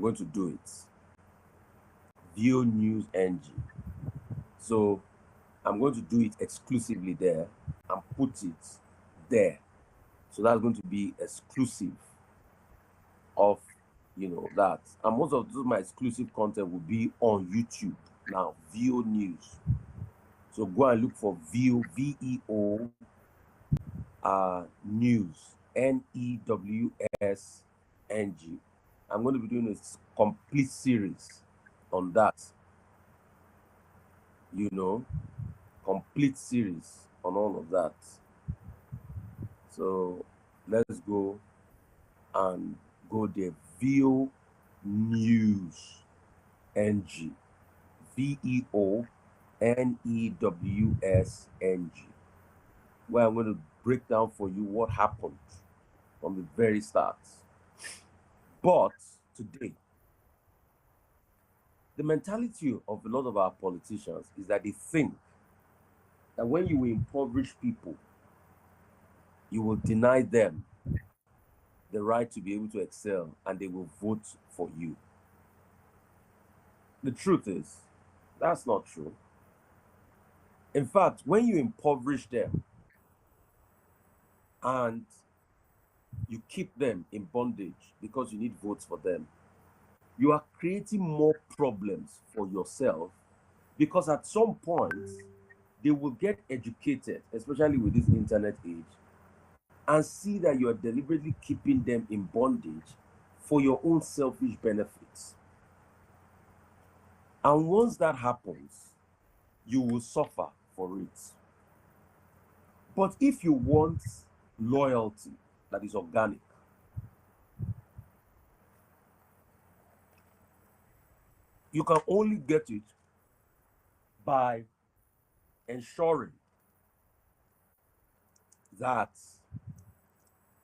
going to do it. VO News NG. So I'm going to do it exclusively there and put it there. So that's going to be exclusive of, you know, that. And most of my exclusive content will be on YouTube now, VO News. So go and look for VO, VEO News, NEWSNG. I'm going to be doing a complete series on that. You know, complete series on all of that. So let's go and go there. VO News NG. VEO NEWSNG. Where I'm going to break down for you what happened from the very start. But today, the mentality of a lot of our politicians is that they think that when you impoverish people, you will deny them the right to be able to excel and they will vote for you. The truth is, that's not true. In fact, when you impoverish them and you keep them in bondage because you need votes for them, you are creating more problems for yourself, because at some point they will get educated, especially with this internet age, and see that you are deliberately keeping them in bondage for your own selfish benefits. And once that happens, you will suffer for it. But if you want loyalty that is organic, you can only get it by ensuring that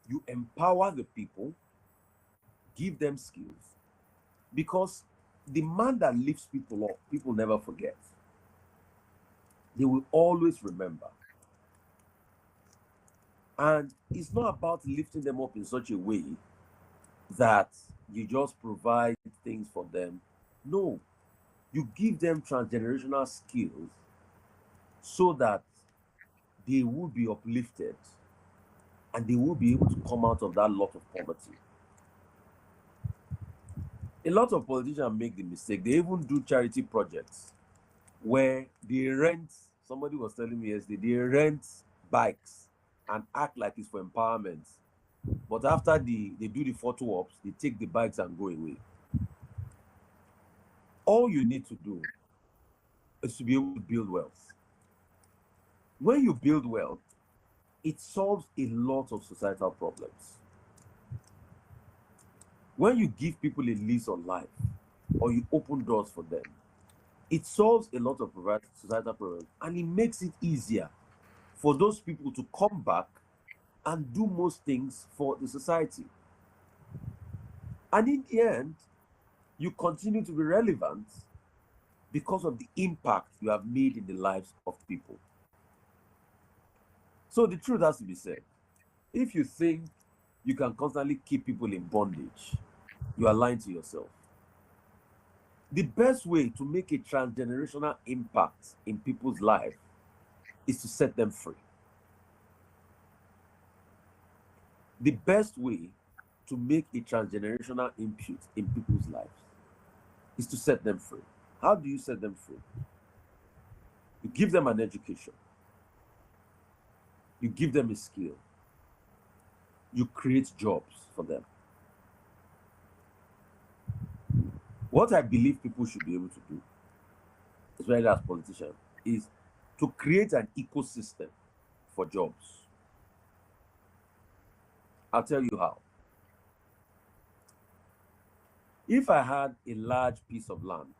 you empower the people, give them skills, because the man that lifts people up, people never forget. They will always remember. And it's not about lifting them up in such a way that you just provide things for them. No, you give them transgenerational skills so that they will be uplifted and they will be able to come out of that lot of poverty. A lot of politicians make the mistake. They even do charity projects where they rent, somebody was telling me yesterday, they rent bikes and act like it's for empowerment. But after they do the photo ops, they take the bikes and go away. All you need to do is to be able to build wealth. When you build wealth, it solves a lot of societal problems. When you give people a lease on life or you open doors for them, it solves a lot of societal problems, and it makes it easier for those people to come back and do most things for the society. And in the end, you continue to be relevant because of the impact you have made in the lives of people. So the truth has to be said. If you think you can constantly keep people in bondage, you are lying to yourself. The best way to make a transgenerational impact in people's life is to set them free. The best way to make a transgenerational impact in people's lives is to set them free. How do you set them free? You give them an education. You give them a skill. You create jobs for them. What I believe people should be able to do, especially as politicians, is to create an ecosystem for jobs. I'll tell you how. If I had a large piece of land,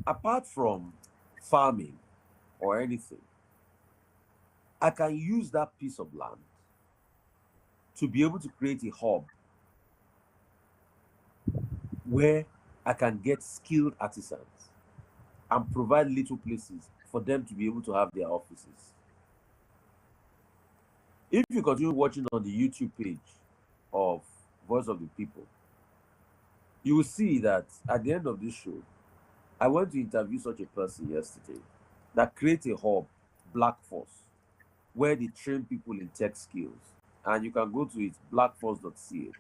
apart from farming or anything, I can use that piece of land to be able to create a hub where I can get skilled artisans and provide little places for them to be able to have their offices. If you continue watching on the YouTube page of voice of the people, you will see that at the end of this show, I went to interview such a person yesterday that creates a hub, Black Force, where they train people in tech skills. And you can go to it, blackforce.ca.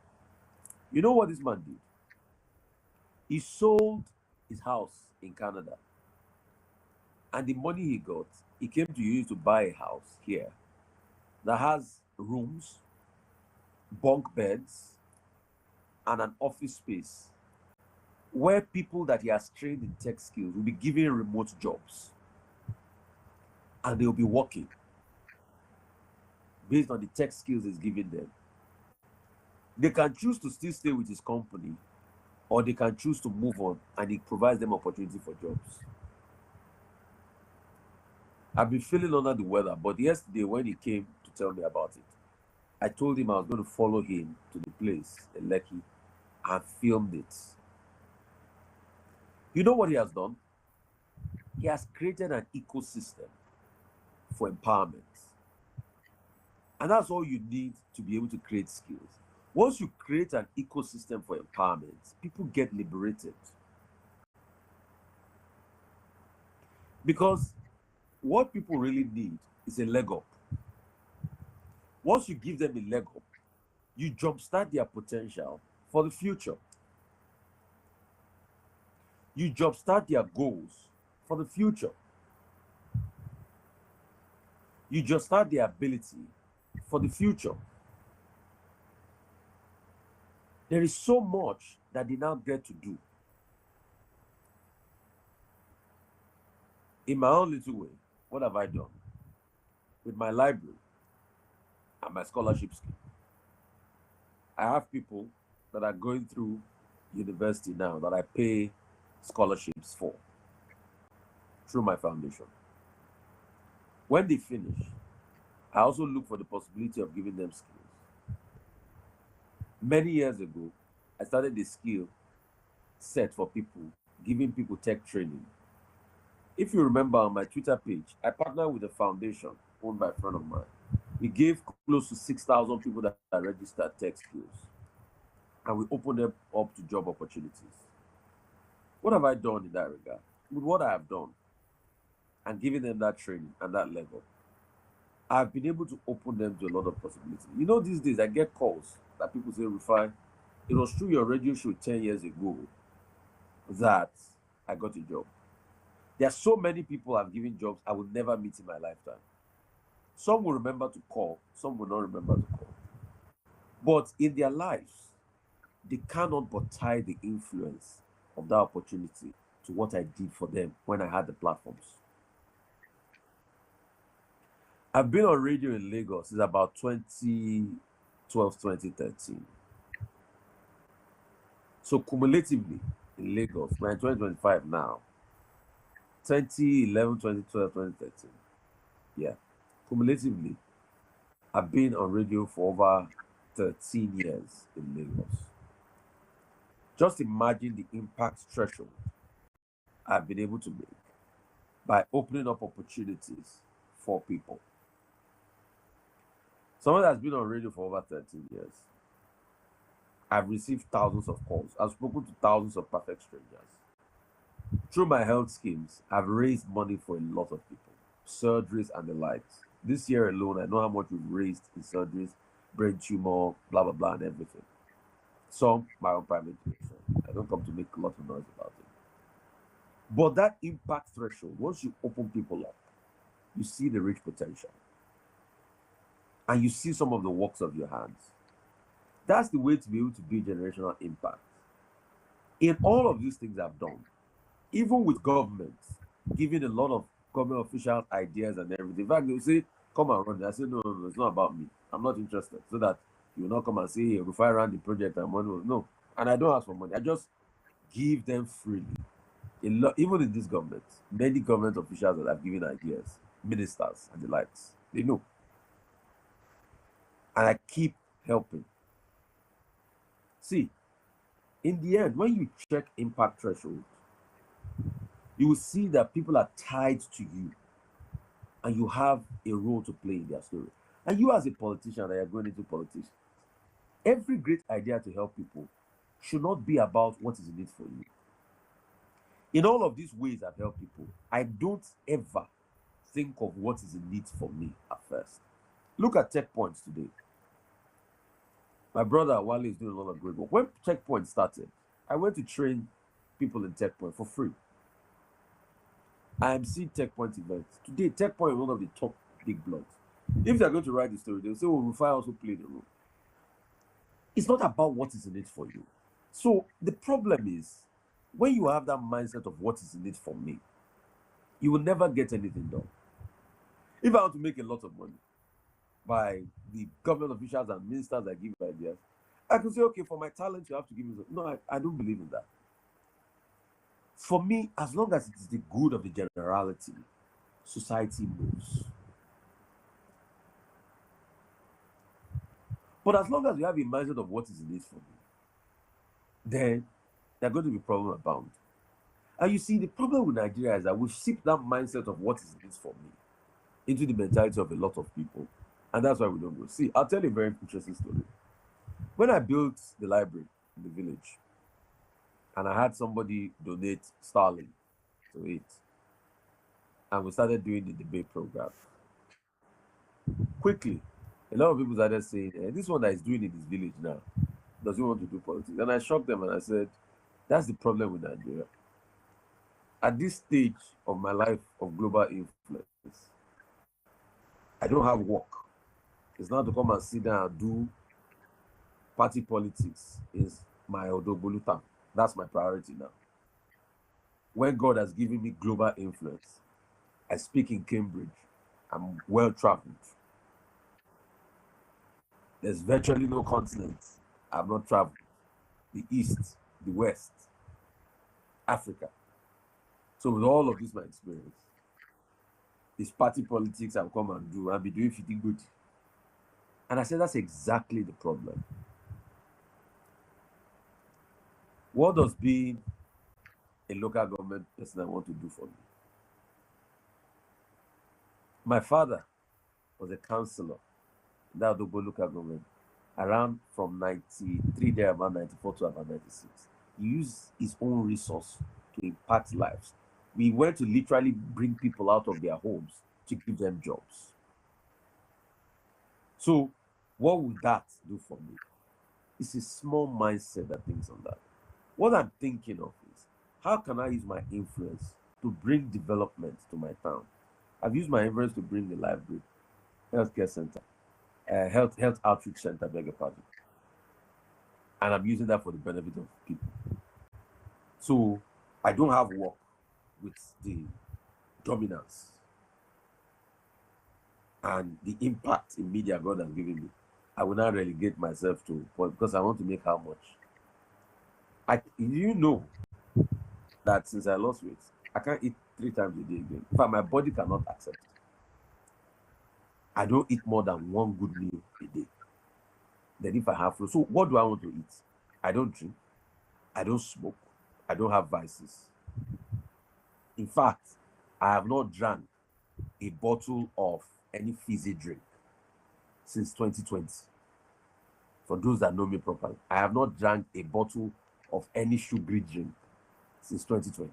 You know what this man did? He sold his house in Canada. And the money he got, he came to use to buy a house here that has rooms, bunk beds, and an office space where people that he has trained in tech skills will be given remote jobs. And they'll be working based on the tech skills he's giving them. They can choose to still stay with his company, or they can choose to move on, and he provides them opportunity for jobs. I've been feeling under the weather, but yesterday when he came to tell me about it, I told him I was going to follow him to the place in Lekki and filmed it. You know what he has done? He has created an ecosystem for empowerment. And that's all you need to be able to create skills. Once you create an ecosystem for empowerment, people get liberated. Because what people really need is a leg up. Once you give them a leg up, you jumpstart their potential for the future. You jumpstart their goals for the future. You jumpstart their ability for the future. There is so much that they now get to do. In my own little way, what have I done? With my library and my scholarship scheme, I have people that are going through university now that I pay scholarships for through my foundation. When they finish, I also look for the possibility of giving them skills. Many years ago, I started a skill set for people, giving people tech training. If you remember on my Twitter page, I partnered with a foundation owned by a friend of mine. We gave close to 6,000 people that registered tech skills, and we opened them up to job opportunities. What have I done in that regard? With what I have done and giving them that training and that level, I've been able to open them to a lot of possibilities. You know, these days I get calls that people say, Rufai, it was through your radio show 10 years ago that I got a job. There are so many people I've given jobs I will never meet in my lifetime. Some will remember to call, some will not remember to call. But in their lives, they cannot but tie the influence of that opportunity to what I did for them when I had the platforms. I've been on radio in Lagos since about 2012, 2013. So cumulatively in Lagos, we're in 2025 now. 2011, 2012, 2013. Yeah. Cumulatively, I've been on radio for over 13 years in Lagos. Just imagine the impact threshold I've been able to make by opening up opportunities for people. Someone that's been on radio for over 13 years, I've received thousands of calls. I've spoken to thousands of perfect strangers. Through my health schemes, I've raised money for a lot of people, surgeries and the likes. This year alone, I know how much we've raised in surgeries, brain tumor, blah, blah, blah, and everything. Some, my own private tuition. I don't come to make a lot of noise about it. But that impact threshold, once you open people up, you see the rich potential. And you see some of the works of your hands. That's the way to be able to build generational impact. In all of these things I've done, even with governments, giving a lot of government officials ideas and everything. In fact, they'll say, come and run it. I say, no, it's not about me. I'm not interested. So that you will not come and say, hey, if I run the project and money will. No. And I don't ask for money. I just give them freely. Even in this government, many government officials that have given ideas, ministers and the likes, they know. And I keep helping. See, in the end, when you check impact threshold, you will see that people are tied to you and you have a role to play in their story. And you as a politician that are going into politics, Every great idea to help people should not be about what is in it for you. In all of these ways I've helped people, I don't ever think of what is in it for me at first. Look at checkpoints today. My brother Wale is doing a lot of great work. When checkpoint started, I went to train people in checkpoint for free. I am seeing checkpoint events. Today, checkpoint is one of the top big blogs. If they're going to write the story, they'll say, oh, Rufai also played a role. It's not about what is in it for you. So the problem is, when you have that mindset of what is in it for me, you will never get anything done. If I want to make a lot of money by the government officials and ministers that give ideas, I can say, okay, for my talent, you have to give me something. No, I don't believe in that. For me, as long as it is the good of the generality, society moves. But as long as you have a mindset of what is in it for me, then there are going to be problems abound. And you see, the problem with Nigeria is that we've shipped that mindset of what is in it for me into the mentality of a lot of people. And that's why we don't go. See, I'll tell you a very interesting story. When I built the library in the village, and I had somebody donate Starling to it, and we started doing the debate program, quickly, a lot of people started saying, this one that is doing in this village now doesn't want to do politics. And I shocked them and I said, that's the problem with Nigeria. At this stage of my life of global influence, I don't have work. It's not to come and sit down and do party politics is my Odogboluta. That's my priority now. When God has given me global influence, I speak in Cambridge. I'm well traveled. There's virtually no continent I've not traveled. The East, the West, Africa. So with all of this, my experience, this party politics I'll come and do, I'll be doing 50 good. And I said, that's exactly the problem. What does being a local government person I want to do for me? My father was a councillor in that Odogbo local government around from 93 there about 94 to about 96. He used his own resource to impact lives. We went to literally bring people out of their homes to give them jobs. So what would that do for me? It's a small mindset that thinks on that. What I'm thinking of is, how can I use my influence to bring development to my town? I've used my influence to bring the library, healthcare center, health outreach center, beg your pardon. And I'm using that for the benefit of people. So I don't have work with the dominance and the impact in media God has given me. I will not relegate myself to because I want to make how much. You know that since I lost weight, I can't eat 3 times a day again. In fact, my body cannot accept it. I don't eat more than 1 good meal a day. Then if I have flu, so what do I want to eat? I don't drink. I don't smoke. I don't have vices. In fact, I have not drank a bottle of any fizzy drink since 2020. For those that know me properly, I have not drank a bottle of any sugary drink since 2020.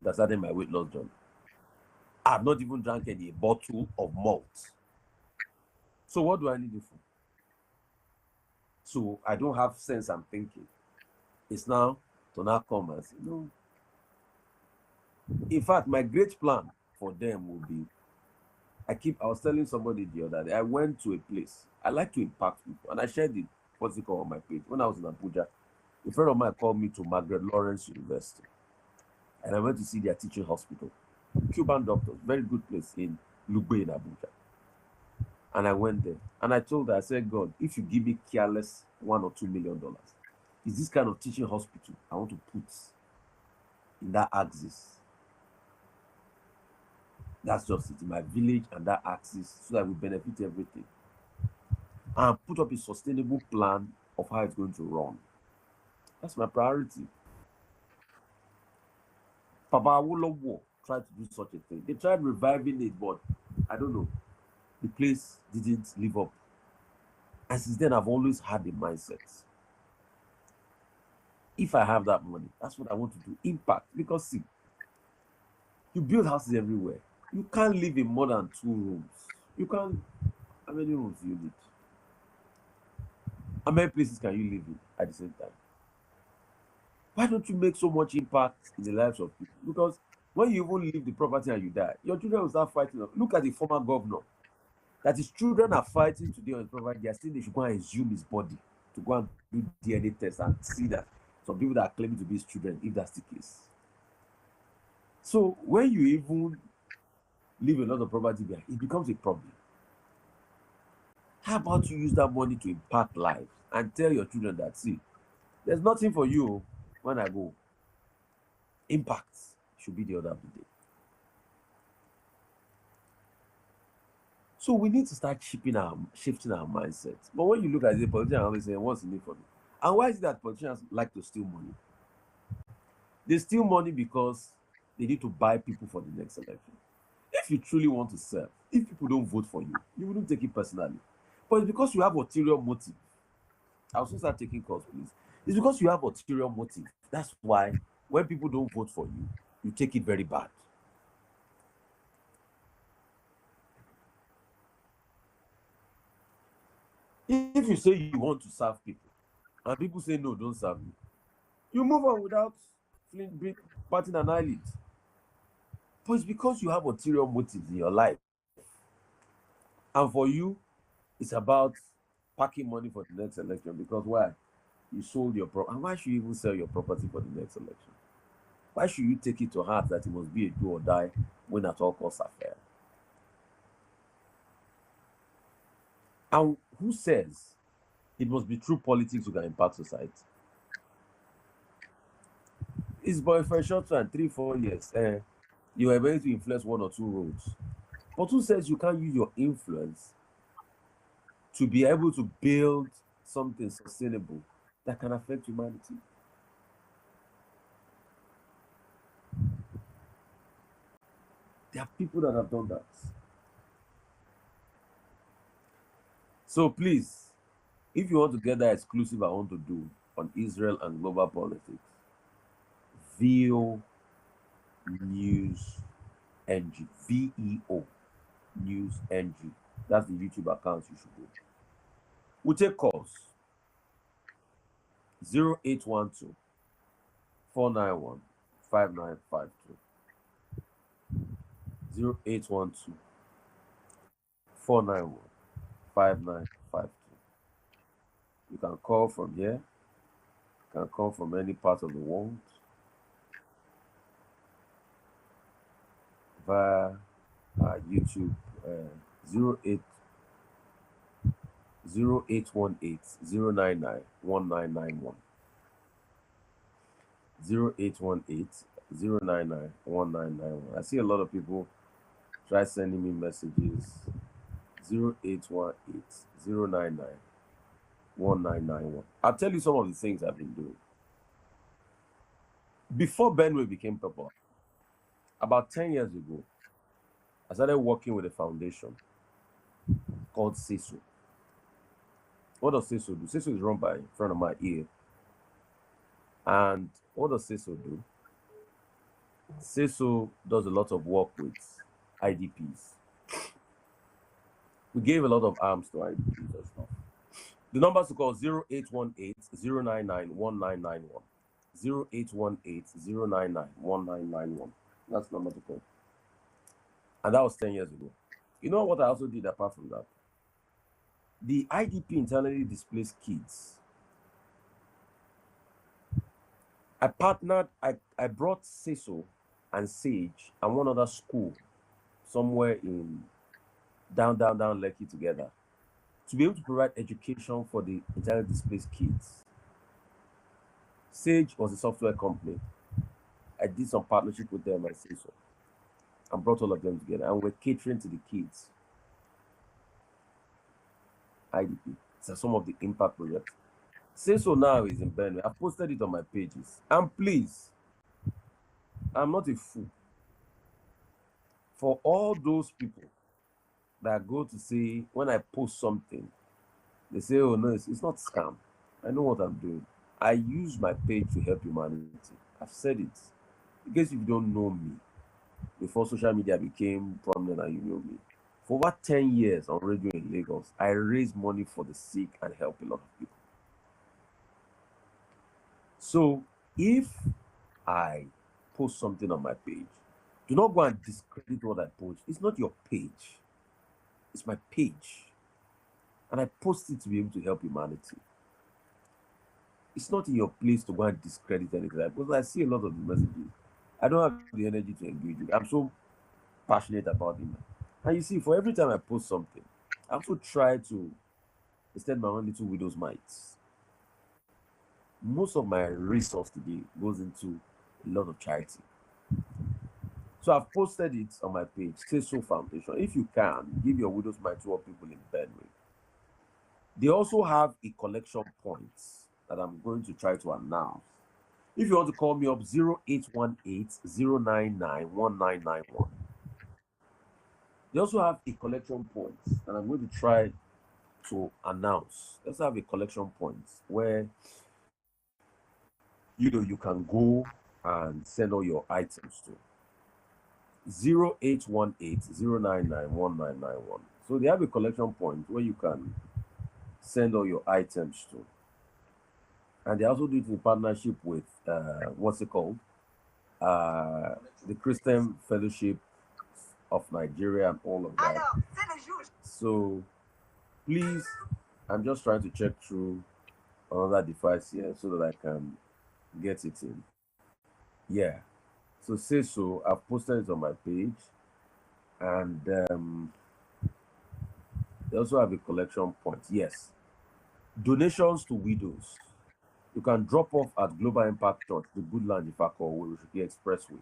That started my weight loss journey. I have not even drank any bottle of malt. So what do I need it for? So I don't have sense I'm thinking. It's now to now come and say, no. In fact, my great plan for them will be, I was telling somebody the other day, I went to a place. I like to impact people. And I shared it, what's it called, on my page. When I was in Abuja, a friend of mine called me to Margaret Lawrence University. And I went to see their teaching hospital. Cuban doctors, very good place in Lugbe in Abuja. And I went there. And I told her, I said, God, if you give me careless $1 or $2 million, is this kind of teaching hospital I want to put in that axis. That's just it, in my village and that axis, so that we benefit everything. And put up a sustainable plan of how it's going to run. That's my priority. Papa Awolowo tried to do such a thing. They tried reviving it, but I don't know. The place didn't live up. And since then, I've always had the mindset. If I have that money, that's what I want to do. Impact. Because see, you build houses everywhere. You can't live in more than 2 rooms. You can't. How many rooms do you need? How many places can you live in at the same time? Why don't you make so much impact in the lives of people? Because when you even leave the property and you die, your children will start fighting. Look at the former governor. That his children are fighting today on his property. They are saying they should go and exhume his body to go and do DNA tests and see that some people that are claiming to be his children, if that's the case. So when you even leave a lot of property behind, it becomes a problem. How about you use that money to impact lives and tell your children that, see, there's nothing for you when I go. Impact should be the order of the day. So we need to start shifting our mindset. But when you look at the politicians, always say, what's in it for me? And why is it that politicians like to steal money? They steal money because they need to buy people for the next election. If you truly want to serve, if people don't vote for you, you wouldn't take it personally. But it's because you have ulterior motive. I'll also start taking calls, please. It's because you have ulterior motive. That's why when people don't vote for you, you take it very bad. If you say you want to serve people, and people say no, don't serve me, you move on without batting an eyelid. But it's because you have ulterior motives in your life. And for you, it's about packing money for the next election. Because why? You sold your property. And why should you even sell your property for the next election? Why should you take it to heart that it must be a do or die when at all costs affair? And who says it must be through politics you can impact society? It's but for a short time, 3-4 years, you are able to influence 1 or 2 roads. But who says you can't use your influence to be able to build something sustainable that can affect humanity? There are people that have done that. So please, if you want to get that exclusive I want to do on Israel and global politics, VEO News NG, VEO News NG. That's the YouTube account you should go. We'll take calls 0812 491 5952. 0812 491 5952. You can call from here, you can call from any part of the world via YouTube 0818 099 1991. 0818 099 1991. I see a lot of people try sending me messages. 0818 099 1991. I'll tell you some of the things I've been doing. Before Benway became popular, about 10 years ago, I started working with a foundation called CESO. What does CESO do? CESO is run by a friend of mine here. And what does CESO do? CESO does a lot of work with IDPs. We gave a lot of arms to IDPs and stuff. The numbers to call 0818 099 1991. 0818 099 1991. That's the number to call. And that was 10 years ago. You know what I also did apart from that? The IDP internally displaced kids. I partnered, I brought CESO and SAGE and one other school somewhere in down Lekki together to be able to provide education for the internally displaced kids. SAGE was a software company. I did some partnership with them and CESO and brought all of them together, and we're catering to the kids. IDP. So some of the impact projects. CESO now is in Benway. I've posted it on my pages. And please, I'm not a fool. For all those people that go to say, when I post something, They say, oh no, it's not scam. I know what I'm doing. I use my page to help humanity. I've said it. In case you don't know me, before social media became prominent and you know me, for over 10 years on radio in Lagos, I raise money for the sick and help a lot of people. So if I post something on my page, do not go and discredit what I post. It's not your page, it's my page. And I post it to be able to help humanity. It's not in your place to go and discredit anything. Because I see a lot of the messages. I don't have the energy to engage with. I'm so passionate about it. And you see, for every time I post something, I also try to extend my own little widow's mites. Most of my resource today goes into a lot of charity. So I've posted it on my page, Say So Foundation. If you can, give your widow's mite to all people in Benue. They also have a collection point that I'm going to try to announce. If you want to call me up, 0818 099 1991. They also have a collection point, and I'm going to try to announce. Let's have a collection point where you can go and send all your items to 0818 099 1991. So they have a collection point where you can send all your items to. And they also do it in partnership with what's it called? The Christian Fellowship of Nigeria and all of that. So please, I'm just trying to check through another device here so that I can get it in. Yeah. So Say So, I've posted it on my page, and they also have a collection point. Yes. Donations to widows. You can drop off at Global Impact Church, the Goodland Ifako, Orushiki Expressway.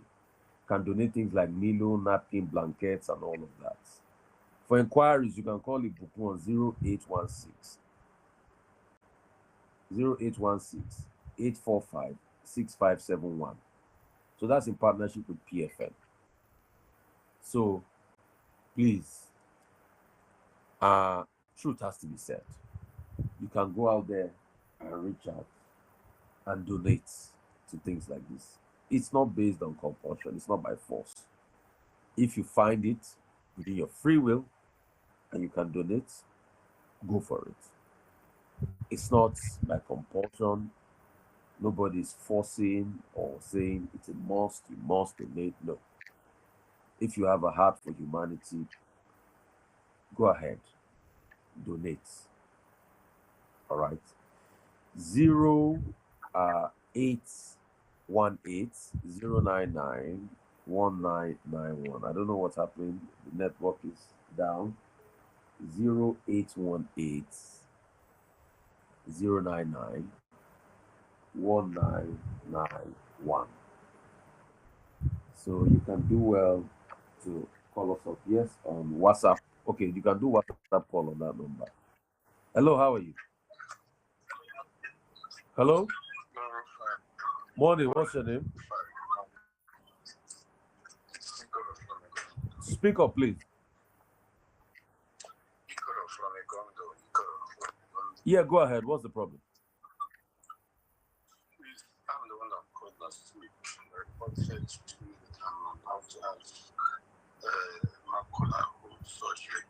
Can donate things like Milo, napkin, blankets, and all of that. For inquiries, you can call it book on 0816 845 6571. So that's in partnership with PFN. So please, truth has to be said. You can go out there and reach out and donate to things like this. It's not based on compulsion, it's not by force. If you find it within your free will and you can donate, go for it. It's not by compulsion. Nobody is forcing or saying it's a must, you must donate. No. If you have a heart for humanity, go ahead, donate. All right. 0818 099 1991. I don't know what's happening. The network is down. 0818 099 1991. So you can do well to call us up. Yes, on WhatsApp. Okay, you can do WhatsApp call on that number. Hello, how are you? Hello? Morning, what's your name? Speak up, please. Yeah, go ahead. What's the problem? I'm the one that called last week. I reported to me that I'm about to have macular surgery.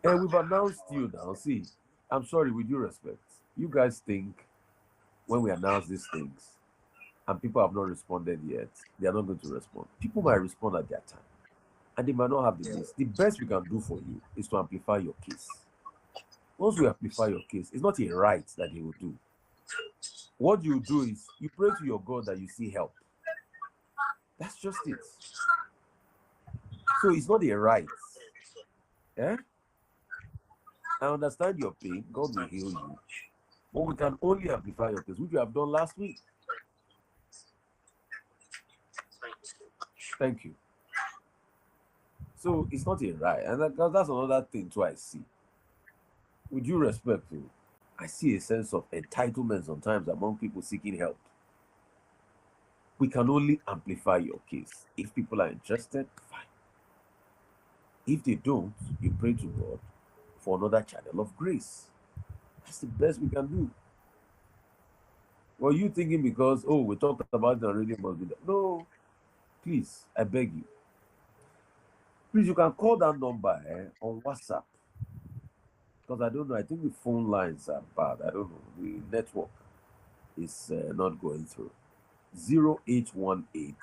And we've announced you now. See, I'm sorry, with due respect. You guys think when we announce these things and people have not responded yet, they are not going to respond. People might respond at their time and they might not have the list. The best we can do for you is to amplify your case. Once we amplify your case, it's not a right that they will do. What you do is you pray to your God that you see help. That's just it. So it's not a right. Eh? I understand your pain. God will heal you. But we can only amplify your case, which we have done last week. Thank you. So it's not a right. And that's another thing too I see. With due respect, too, I see a sense of entitlement sometimes among people seeking help. We can only amplify your case. If people are interested, fine. If they don't, you pray to God for another channel of grace. That's the best we can do. Were you thinking because, oh, we talked about it already, must be that? No, please, I beg you. Please, you can call that number on WhatsApp. Because I don't know, I think the phone lines are bad. I don't know. The network is not going through. 0818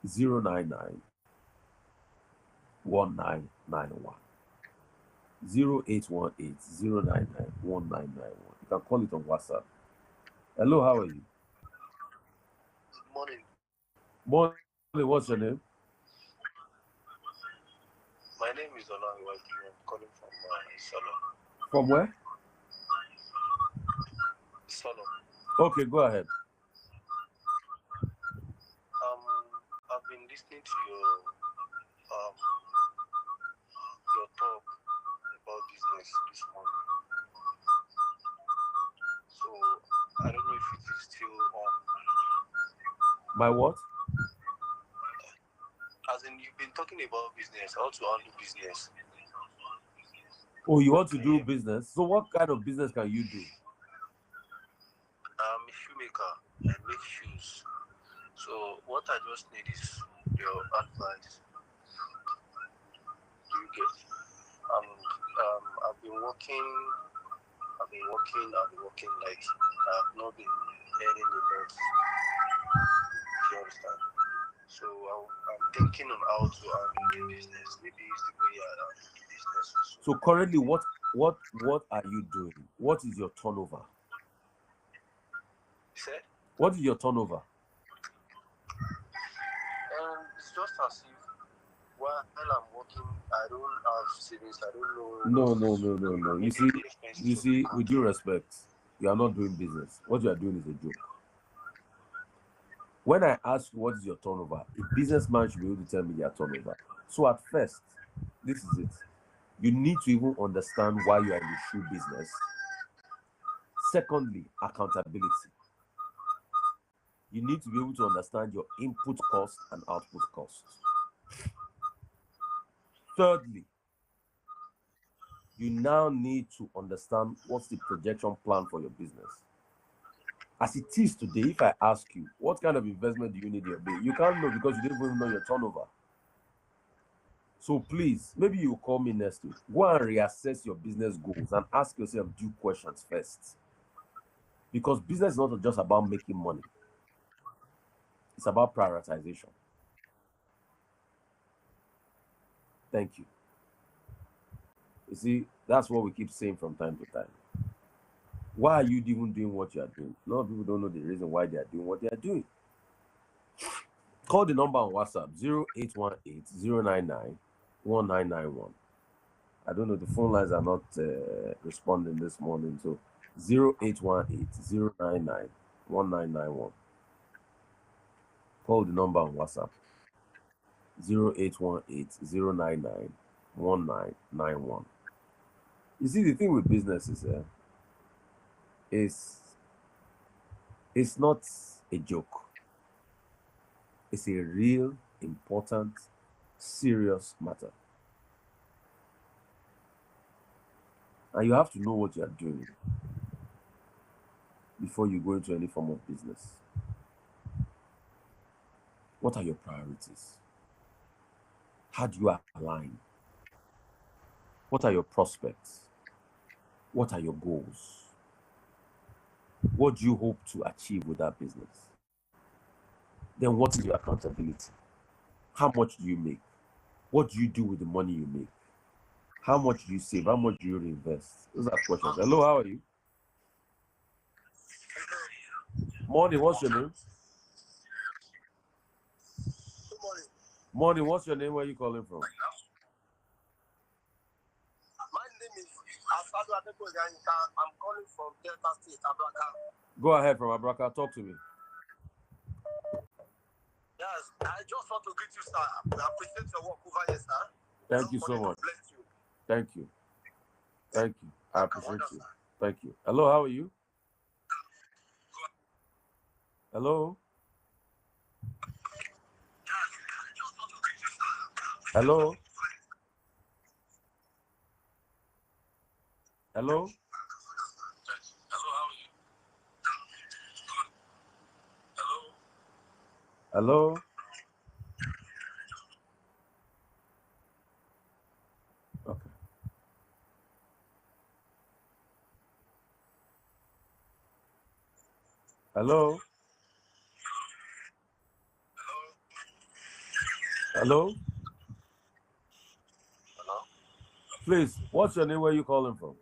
099 1991. 0818 099 1991. You can call it on WhatsApp. Hello, how are you? Good morning. Morning, what's your name? My name is Olaniwaju. I'm calling from Solo. From where? Solo. Okay, go ahead. I've been listening to your talk about business this morning. So I don't know if it is still on. My what? As in, you've been talking about business, how to handle business. Oh, you want to do business? So what kind of business can you do? I'm a shoemaker. I make shoes. So what I just need is your advice. Do you get? I've been working like I've not been earning a lot. Do you understand? So I'm thinking on how to handle the business. Maybe it's the way I handle the business also. So currently, what are you doing? What is your turnover? You said? What is your turnover? It's just as if while I'm working, I don't have savings. I don't know. No. You see, with due respect, you are not doing business. What you are doing is a joke. When I ask you what is your turnover, a businessman should be able to tell me their turnover. So at first, this is it. You need to even understand why you are in the shoe business. Secondly, accountability. You need to be able to understand your input cost and output cost. Thirdly, you now need to understand what's the projection plan for your business. As it is today, if I ask you, what kind of investment do you need in your business? You can't know because you don't even know your turnover. So please, maybe you call me next week. Go and reassess your business goals and ask yourself due questions first. Because business is not just about making money. It's about prioritization. Thank you. You see, that's what we keep saying from time to time. Why are you even doing what you are doing? A lot of people don't know the reason why they are doing what they are doing. Call the number on WhatsApp 0818 099 1991. I don't know, the phone lines are not responding this morning. So 0818 099 1991. Call the number on WhatsApp 0818 099 1991. You see, the thing with business is it's not a joke. It's a real, important, serious matter. And you have to know what you are doing before you go into any form of business. What are your priorities? How do you align? What are your prospects? What are your goals? What do you hope to achieve with that business? Then what is your accountability? How much do you make? What do you do with the money you make? How much do you save? How much do you reinvest? Those are questions. Hello, how are you? Morning, what's your name? Good morning. Morning, what's your name? Where are you calling from? My name is Asadu Adekoyanka. I'm calling from Delta State, Abraka. Go ahead from Abraka. Talk to me. Yes, I just want to greet you, sir. I appreciate your work over here, sir. Thank you so much. Bless you. Thank you. Thank you. I appreciate you. Thank you. Hello, how are you? Hello? Hello? Hello? Hello? Okay. Hello? Hello? Hello? Please, what's your name? Where are you calling from?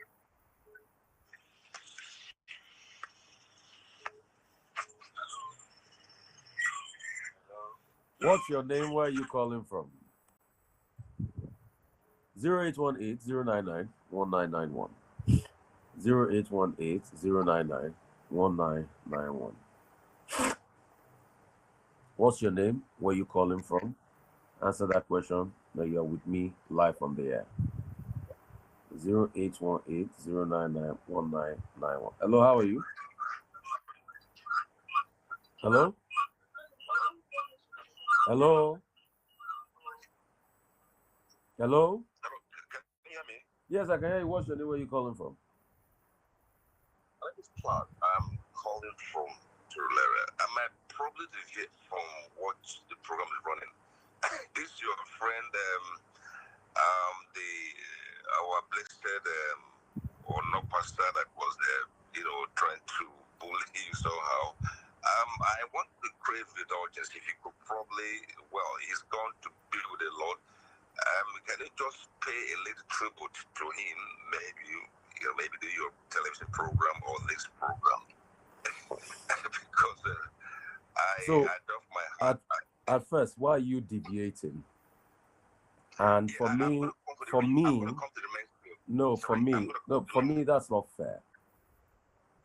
What's your name? Where are you calling from? 0818-099-1991. 0818-099-1991. What's your name? Where are you calling from? Answer that question. Now you're with me live on the air. 0818-099-1991. Hello, how are you? Hello? Hello? Hello? Hello, can you hear me? Yes, I can hear you. What's your name? Where are you calling from? My name is Clark. I'm calling from Turulere. I might probably deviate from what the program is running. This is your friend, our blessed or no pastor that was trying to bully you somehow. I want to crave indulgence. If you could probably, he's gone to be with the Lord. Can you just pay a little tribute to him? Maybe do your television program or this program. Because I love my heart. At first, why are you deviating? And for me, that's not fair.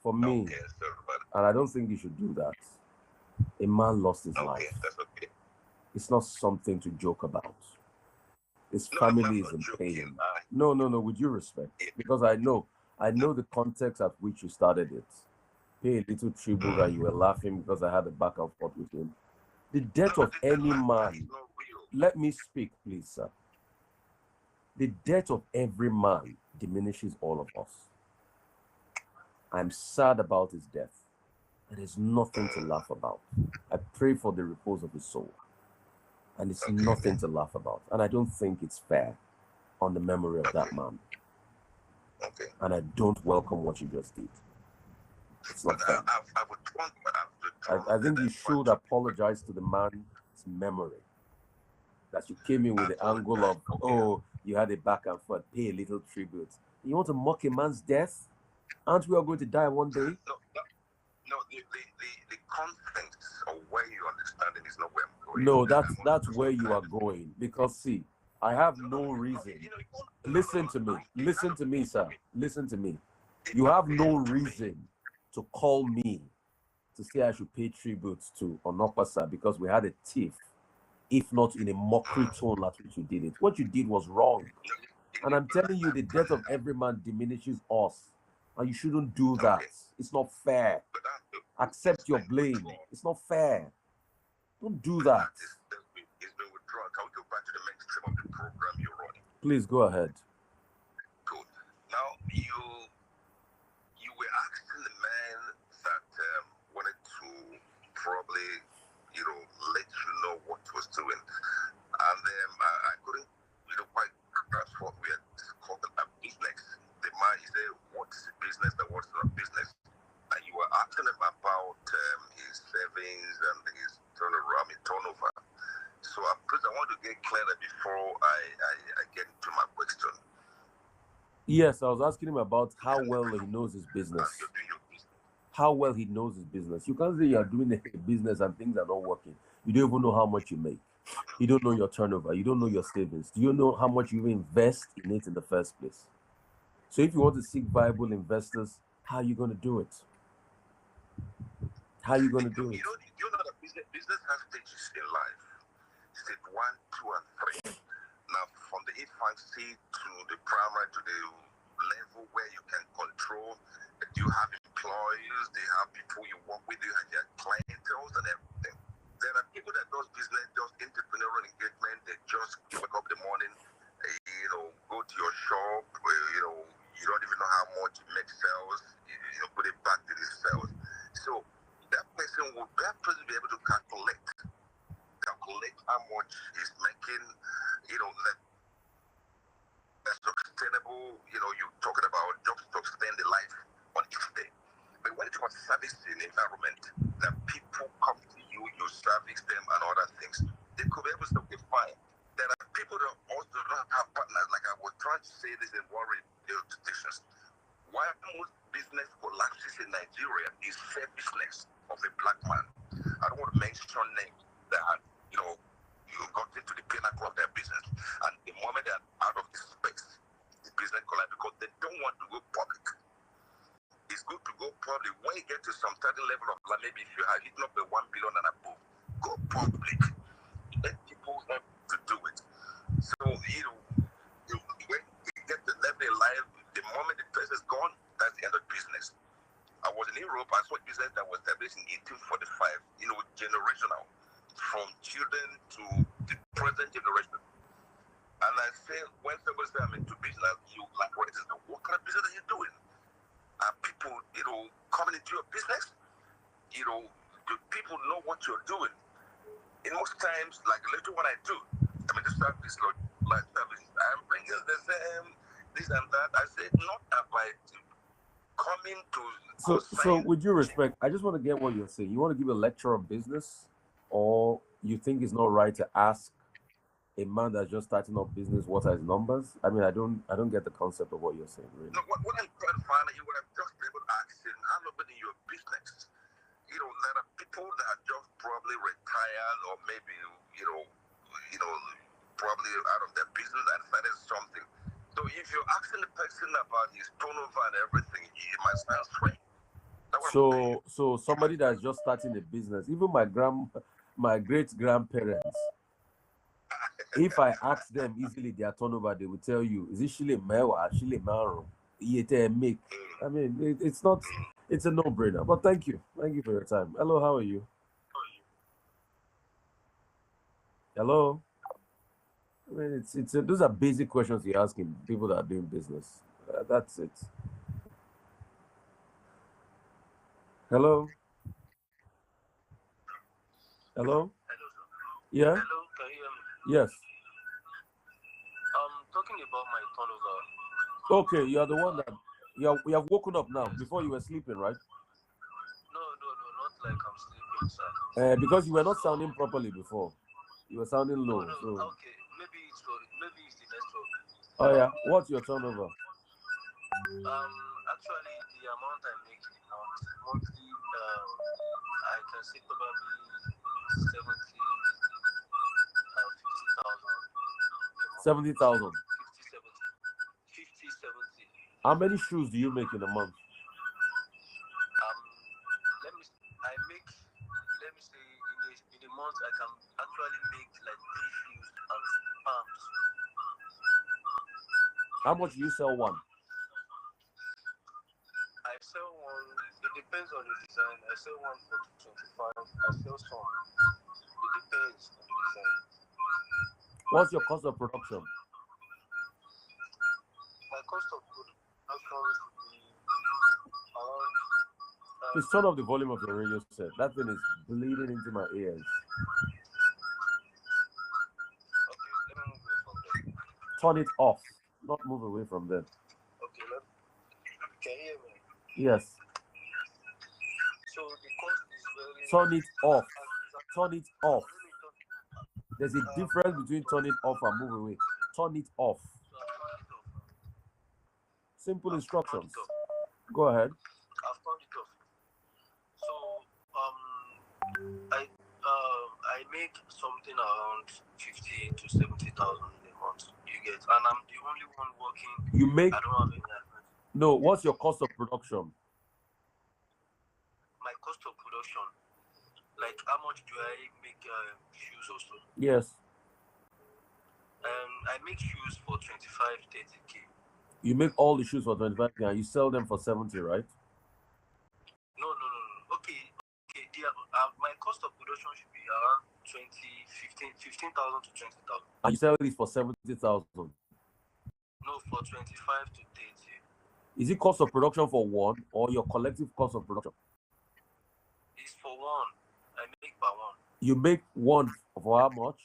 For me, okay, sorry, and I don't think you should do that. A man lost his life. That's okay. It's not something to joke about. His family is in pain. No, with due respect, because I know the context at which you started it. Pay a little tribute and you were laughing because I had a back and forth with him. The death of any man, let me speak, please, sir. The death of every man diminishes all of us. I'm sad about his death. There is nothing to laugh about. I pray for the repose of his soul. And it's nothing to laugh about. And I don't think it's fair on the memory of that man. Okay. And I don't welcome what you just did. It's not fair. I think you should apologize to the man's memory. That you came in with the angle of, you had a back and forth, pay a little tribute. You want to mock a man's death? Aren't we all going to die one day? No, the content of where you're understanding is not where I'm going. No, that's where you are going. Because see, I have no reason. Listen to me, sir. Listen to me. You have no reason to call me to say I should pay tribute to Onopasa because we had a thief, if not in a mockery tone like which you did it. What you did was wrong. And I'm telling you, the death of every man diminishes us. And you shouldn't do that. It's not fair. Accept your blame. It's not fair. Don't do that. It's been withdrawn. Can we go back to the mainstream of the program you're running? Please go ahead. Good. Now, you were asking the man that wanted to probably, let you know what he was doing. And I couldn't, quite grasp what we had called a business. The man, he said, what's business and what's not business? And you were asking him about his savings and his turnover. So I want to get clearer before I get into my question. Yes, I was asking him about how well he knows his business. How well he knows his business. You can't say you are doing a business and things are not working. You don't even know how much you make. You don't know your turnover. You don't know your savings. Do you know how much you invest in it in the first place? So if you want to seek viable investors, how are you going to do it? How are you going to do it? You know that business has stages in life. Stage 1, 2, and 3. Now, from the infancy to the primary to the level where you can control, you have employees, they have people you work with, you have their clientele and everything. There are people that does business, does entrepreneurial engagement, they just wake up in the morning, go to your shop, you don't even know how much you make sales, put it back to the sales. So that person will be able to calculate how much is making, less sustainable. You're talking about jobs to sustain the life on each day. But when it's about servicing environment, that people come to you, you service them and other things, they could be able to be fine. There are people that also don't have partners. Like I was trying to say this in one radio stations. Why most business collapses in Nigeria is selfishness of a black man. I don't want to mention names that, you got into the pinnacle of their business. And the moment they're out of this space, the business collapse because they don't want to go public. It's good to go public when you get to some certain level of, like maybe if you have hit up the 1 billion and above, go public. Let people help to do it. So, when you get to level in life, the moment the person is gone, that's the end of business. I was in Europe, I saw a business that was established in 1845, generational, from children to the present generation. And I say, when somebody says I'm into business, you like, what kind of business are you doing? Are people, coming into your business? Do people know what you're doing? In most times, like little what I do, this service, like service, I'm bringing the same, this and that. I say, not about coming to. So with due respect, I just want to get what you're saying. You want to give a lecture on business, or you think it's not right to ask a man that's just starting up business what are his numbers? I don't get the concept of what you're saying, really. No, what I'm trying to find out, you would have just been able to ask him, how long in your business? There are people that are just probably retired or maybe, probably out of their business and started something. So if you're asking the person about his turnover and everything, it might sound strange. So somebody that's just starting a business, even my great grandparents, if I ask them easily their turnover, they will tell you, is it Shile Mewa, Shile Maro, make? It's a no-brainer. But thank you for your time. Hello, how are you? Hello. Those are basic questions you're asking people that are doing business. That's it. Hello. Hello. Yeah. Hello, can you hear me? Yes. I'm talking about my turnover. Okay, you are the one that you have woken up now. Before you were sleeping, right? No, not like I'm sleeping, sir. Because you were not sounding properly before. You were sounding low. No, so. Okay, maybe it's the network. Oh yeah. What's your turnover? Actually, the amount I make in monthly, I can say probably 70,000. 50, 70. How many shoes do you make in a month? Let me say in a month I can actually make like 3 shoes and pumps. How much do you sell one? I sell one, it depends on the design. I sell one for 25. I sell some. It depends on the design. What's your cost of production? My cost of production should be around. Please turn off the volume of your radio set. That thing is bleeding into my ears. Okay, let me move away from there. Turn it off. Not move away from there. Okay, can you hear me? Yes. So the cost is very. Turn it off. Turn it off. There's a difference between turn it off and move away. Turn it off. Simple instructions. Go ahead. I've turned it off. So I make something around 50 to 70,000 a month. You get, and I'm the only one working. You make. I don't have any advance. No. What's your cost of production? My cost of production, like how much do I make shoes also? Yes. I make shoes for 25-30K. You make all the shoes for 25K and you sell them for 70, right? No. Okay. My cost of production should be around 15,000 to 20,000. And you sell these for 70,000. No, for 25 to 30. Is it cost of production for one or your collective cost of production? It's for one. I make per one. You make one for how much?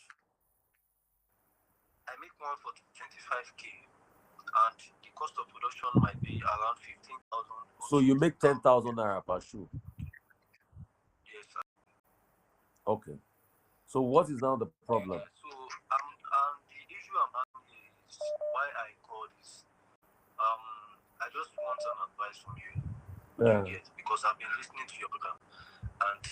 I make one for 25K, and the cost of production might be around 15,000. So you make 10,000 naira per shoe. Yes, sir. Okay. So what is now the problem? So the issue I'm having is why I called is I just want an advice from you. Yeah. Because I've been listening to your program, and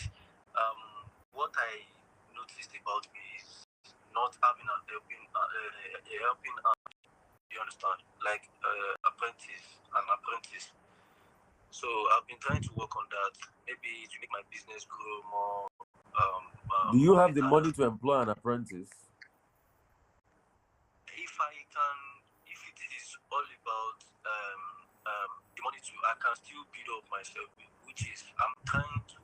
what I noticed about me is not having a helping hand. You understand? Like an apprentice. So I've been trying to work on that. Maybe to make my business grow more. Do you have the money to employ an apprentice? If it is all about the money I can still build up myself, which is I'm trying to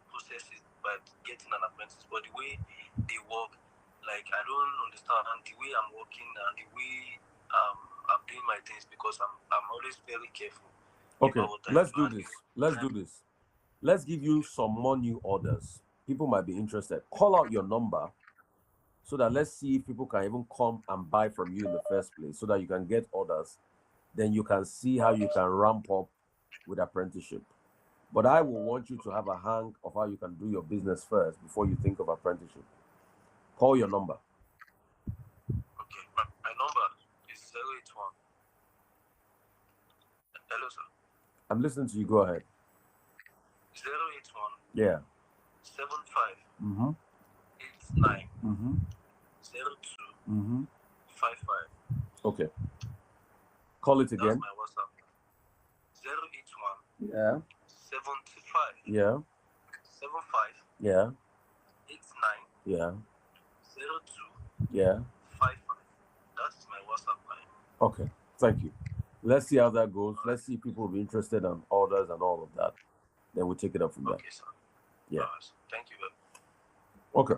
process it by getting an apprentice. But the way they work, like I don't understand, and the way I'm working and the way I'm doing my things, because I'm always very careful. Okay, let's do this. Let's give you some more new orders. People might be interested. Call out your number so that let's see if people can even come and buy from you in the first place, so that you can get orders. Then you can see how you can ramp up with apprenticeship. But I will want you to have a hang of how you can do your business first before you think of apprenticeship. Call your number. Okay, my number is 081. Hello, sir. I'm listening to you. Go ahead. 081. Yeah. 75. 89. 02. 55. Okay. Call it again. That's my WhatsApp. 081. Yeah. 75. Yeah. 75. Yeah. 89. Yeah. 02. Yeah. 55. That's my WhatsApp line. Okay. Thank you. Let's see how that goes. Let's see if people will be interested in orders and all of that. Then we'll take it up from there. Okay, sir. Yeah. Thank you. Okay.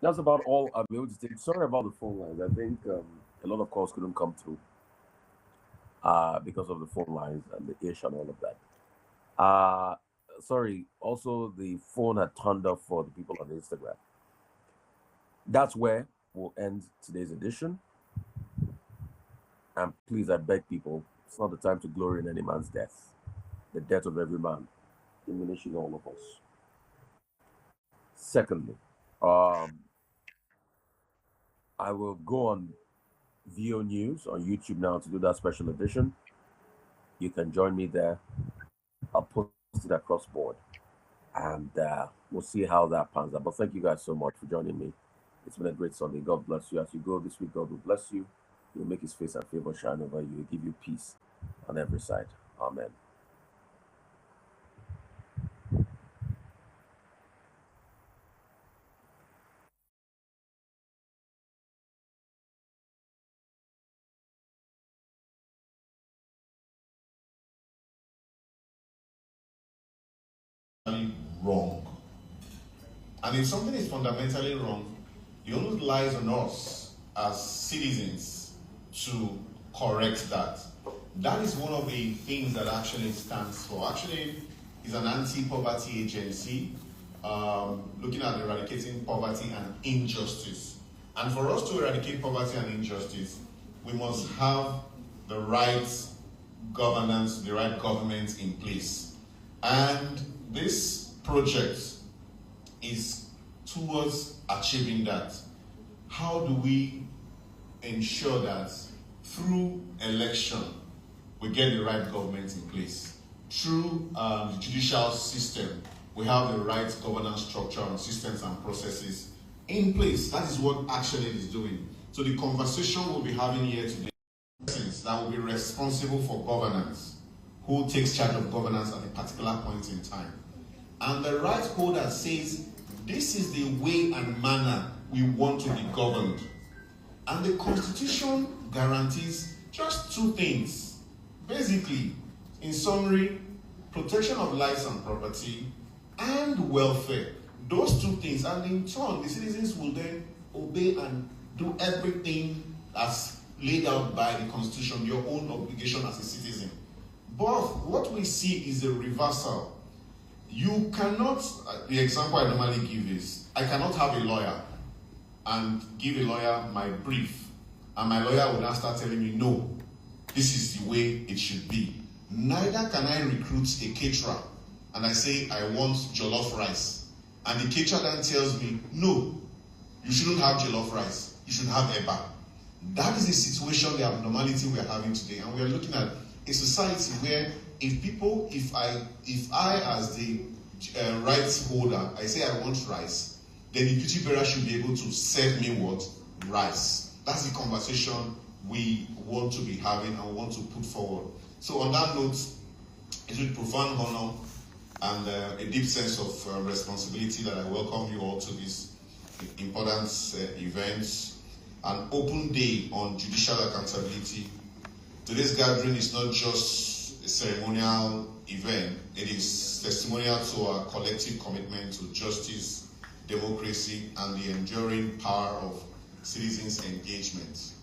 That's about all I'll be able to take. Sorry about the phone lines. I think a lot of calls couldn't come through because of the phone lines and the ish and all of that. Sorry. Also, the phone had turned off for the people on Instagram. That's where we'll end today's edition. And please, I beg people, it's not the time to glory in any man's death. The death of every man diminishes all of us. Secondly, I will go on VO News on YouTube now to do that special edition. You can join me there. I'll post it across board, and we'll see how that pans out. But thank you guys so much for joining me. It's been a great Sunday. God bless you. As you go this week, God will bless you. He'll make his face and favor shine over you. He'll give you peace on every side. Amen. Wrong. And if something is fundamentally wrong, the onus lies on us as citizens to correct that. That is one of the things that actually stands for. Actually, is an anti-poverty agency looking at eradicating poverty and injustice. And for us to eradicate poverty and injustice, we must have the right governance, the right government in place. And this project is towards achieving that. How do we ensure that through election we get the right government in place? Through the judicial system, we have the right governance structure and systems and processes in place. That is what Action Aid is doing. So the conversation we'll be having here today, that will be responsible for governance, who takes charge of governance at a particular point in time. And the right holder says, this is the way and manner we want to be governed. And the Constitution guarantees just two things. Basically, in summary, protection of lives and property and welfare. Those two things, and in turn, the citizens will then obey and do everything that's laid out by the Constitution, your own obligation as a citizen. But what we see is a reversal. You cannot, the example I normally give is, I cannot have a lawyer and give a lawyer my brief, and my lawyer will now start telling me, no, this is the way it should be. Neither can I recruit a caterer and I say I want jollof rice, and the caterer then tells me, no, you shouldn't have jollof rice, you should have eba. That is the situation, the abnormality we are having today, and we are looking at a society where if I as the rights holder, I say I want rice, then the duty bearer should be able to serve me what? Rice. That's the conversation we want to be having and want to put forward. So on that note, it's with profound honor and a deep sense of responsibility that I welcome you all to this important event, an open day on judicial accountability. Today's gathering is not just a ceremonial event, it is testimonial to our collective commitment to justice, democracy, and the enduring power of citizens' engagement.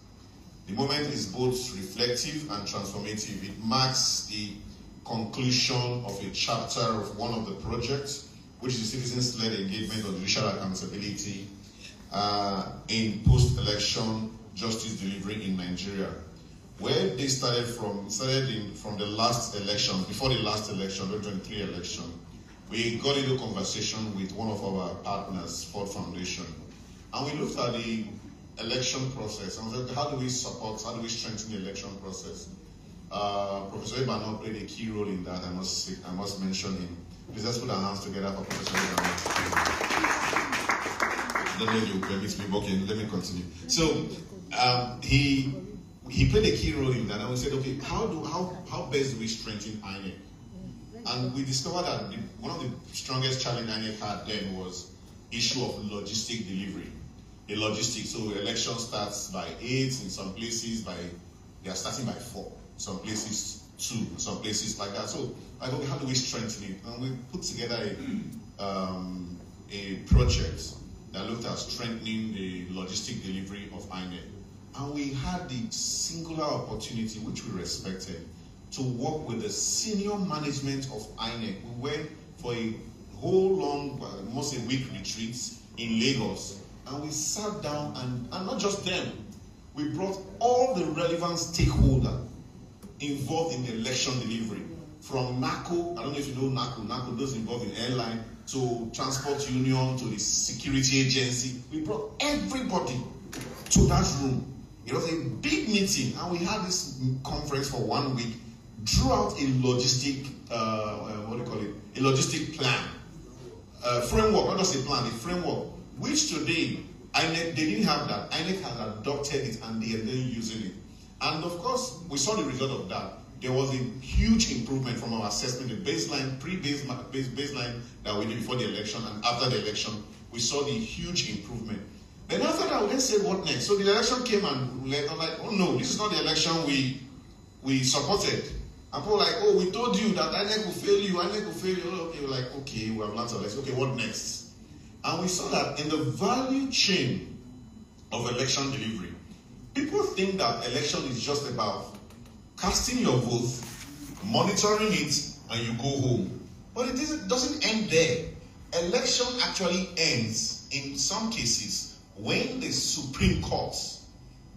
The moment is both reflective and transformative. It marks the conclusion of a chapter of one of the projects, which is citizens-led engagement on judicial accountability in post-election justice delivery in Nigeria. Where they started from the last election, before the last election, the 2023 election, we got into a conversation with one of our partners, Ford Foundation, and we looked at the election process and said, how do we strengthen the election process? Professor Ibano played a key role in that. I must mention him. Please let's put our hands together for Professor Ibano. I don't know if you permit me, but okay, let me continue. So he played a key role in that, and we said, okay, how best do we strengthen INEC? And we discovered that one of the strongest challenges INEC had then was issue of logistic delivery. The logistics, so election starts by 8, in some places they are starting by 4, some places 2, in some places like that. So like, okay, how do we strengthen it? And we put together a project that looked at strengthening the logistic delivery of INEC. And we had the singular opportunity, which we respected, to work with the senior management of INEC. We went for a whole long, almost a week retreat in Lagos. And we sat down, and not just them, we brought all the relevant stakeholders involved in the election delivery. From NACO, I don't know if you know NACO, those involved in airline, to transport union, to the security agency. We brought everybody to that room. It was a big meeting, and we had this conference for 1 week, drew out a logistic, a logistic plan, framework, not just a plan, a framework, which today, INEC, they didn't have that. INEC has adopted it, and they are then using it. And of course, we saw the result of that. There was a huge improvement from our assessment, the baseline, baseline that we did before the election, and after the election, we saw the huge improvement. Then after that, we then said, what next? So the election came, and we were like, oh no, this is not the election we supported. And people were like, oh, we told you that INEC will fail you, INEC will fail you. Okay, we're like, okay, we have learned our lesson. Okay, what next? And we saw that in the value chain of election delivery, people think that election is just about casting your vote, monitoring it, and you go home. But it doesn't end there. Election actually ends, in some cases, when the Supreme Court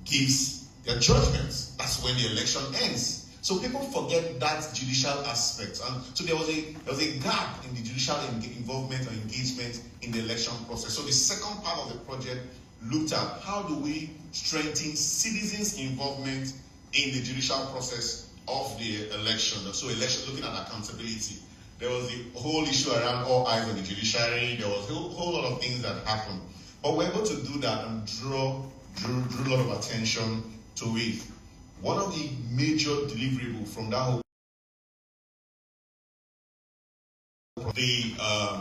gives their judgments. That's when the election ends. So people forget that judicial aspect. And so there was a gap in the judicial involvement or engagement in the election process. So the second part of the project looked at how do we strengthen citizens' involvement in the judicial process of the election. So election, looking at accountability. There was the whole issue around all eyes on the judiciary. There was a whole lot of things that happened. But we're able to do that and drew a lot of attention to it. One of the major deliverables from that whole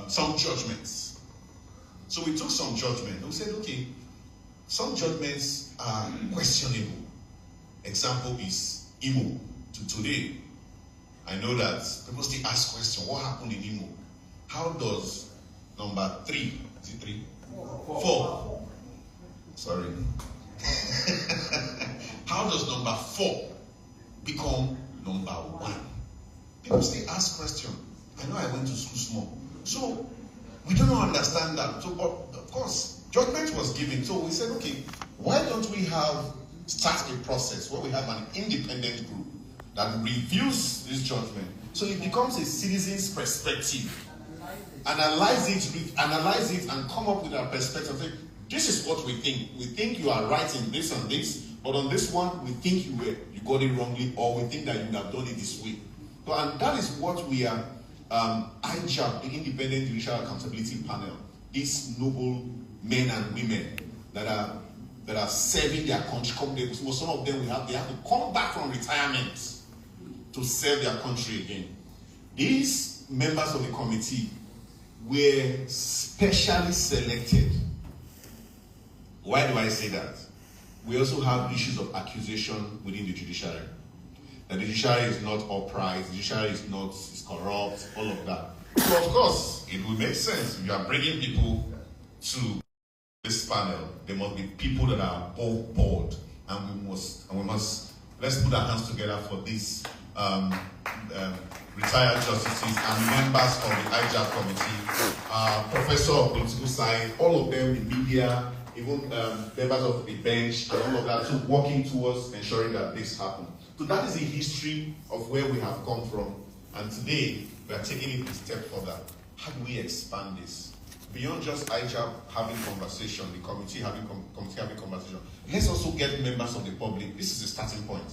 some judgments. So we took some judgment. We said, okay, some judgments are questionable. Example is Imo. Today, I know that people still ask questions. What happened in Imo? How does number 3? Is it 3? 4. Sorry. How does number 4 become number 1? People still ask questions. I know I went to school small. So we don't understand that. So, but of course, judgment was given. So we said, okay, why don't we start a process where we have an independent group that reviews this judgment, so it becomes a citizen's perspective. Analyze it, and come up with our perspective. Say, this is what we think. We think you are right in this and this, but on this one, we think you got it wrongly, or we think that you have done it this way. So, and that is what we are. IJAP, the Independent Judicial Accountability Panel, these noble men and women that are serving their country. Some of them they have to come back from retirement to serve their country again. These members of the committee were specially selected. Why do I say that? We also have issues of accusation within the judiciary. That the judiciary is not upright, the judiciary is corrupt, all of that. So of course, it will make sense. If you are bringing people to this panel, there must be people that are above board, and we must let's put our hands together for these retired justices and members of the IJAP committee, professor of political science, all of them in media, even members of the bench, and all of that, so working towards ensuring that this happens. So that is the history of where we have come from, and today we are taking it a step further. How do we expand this? Beyond just IJAP having conversation, the committee having conversation, let's also get members of the public. This is the starting point.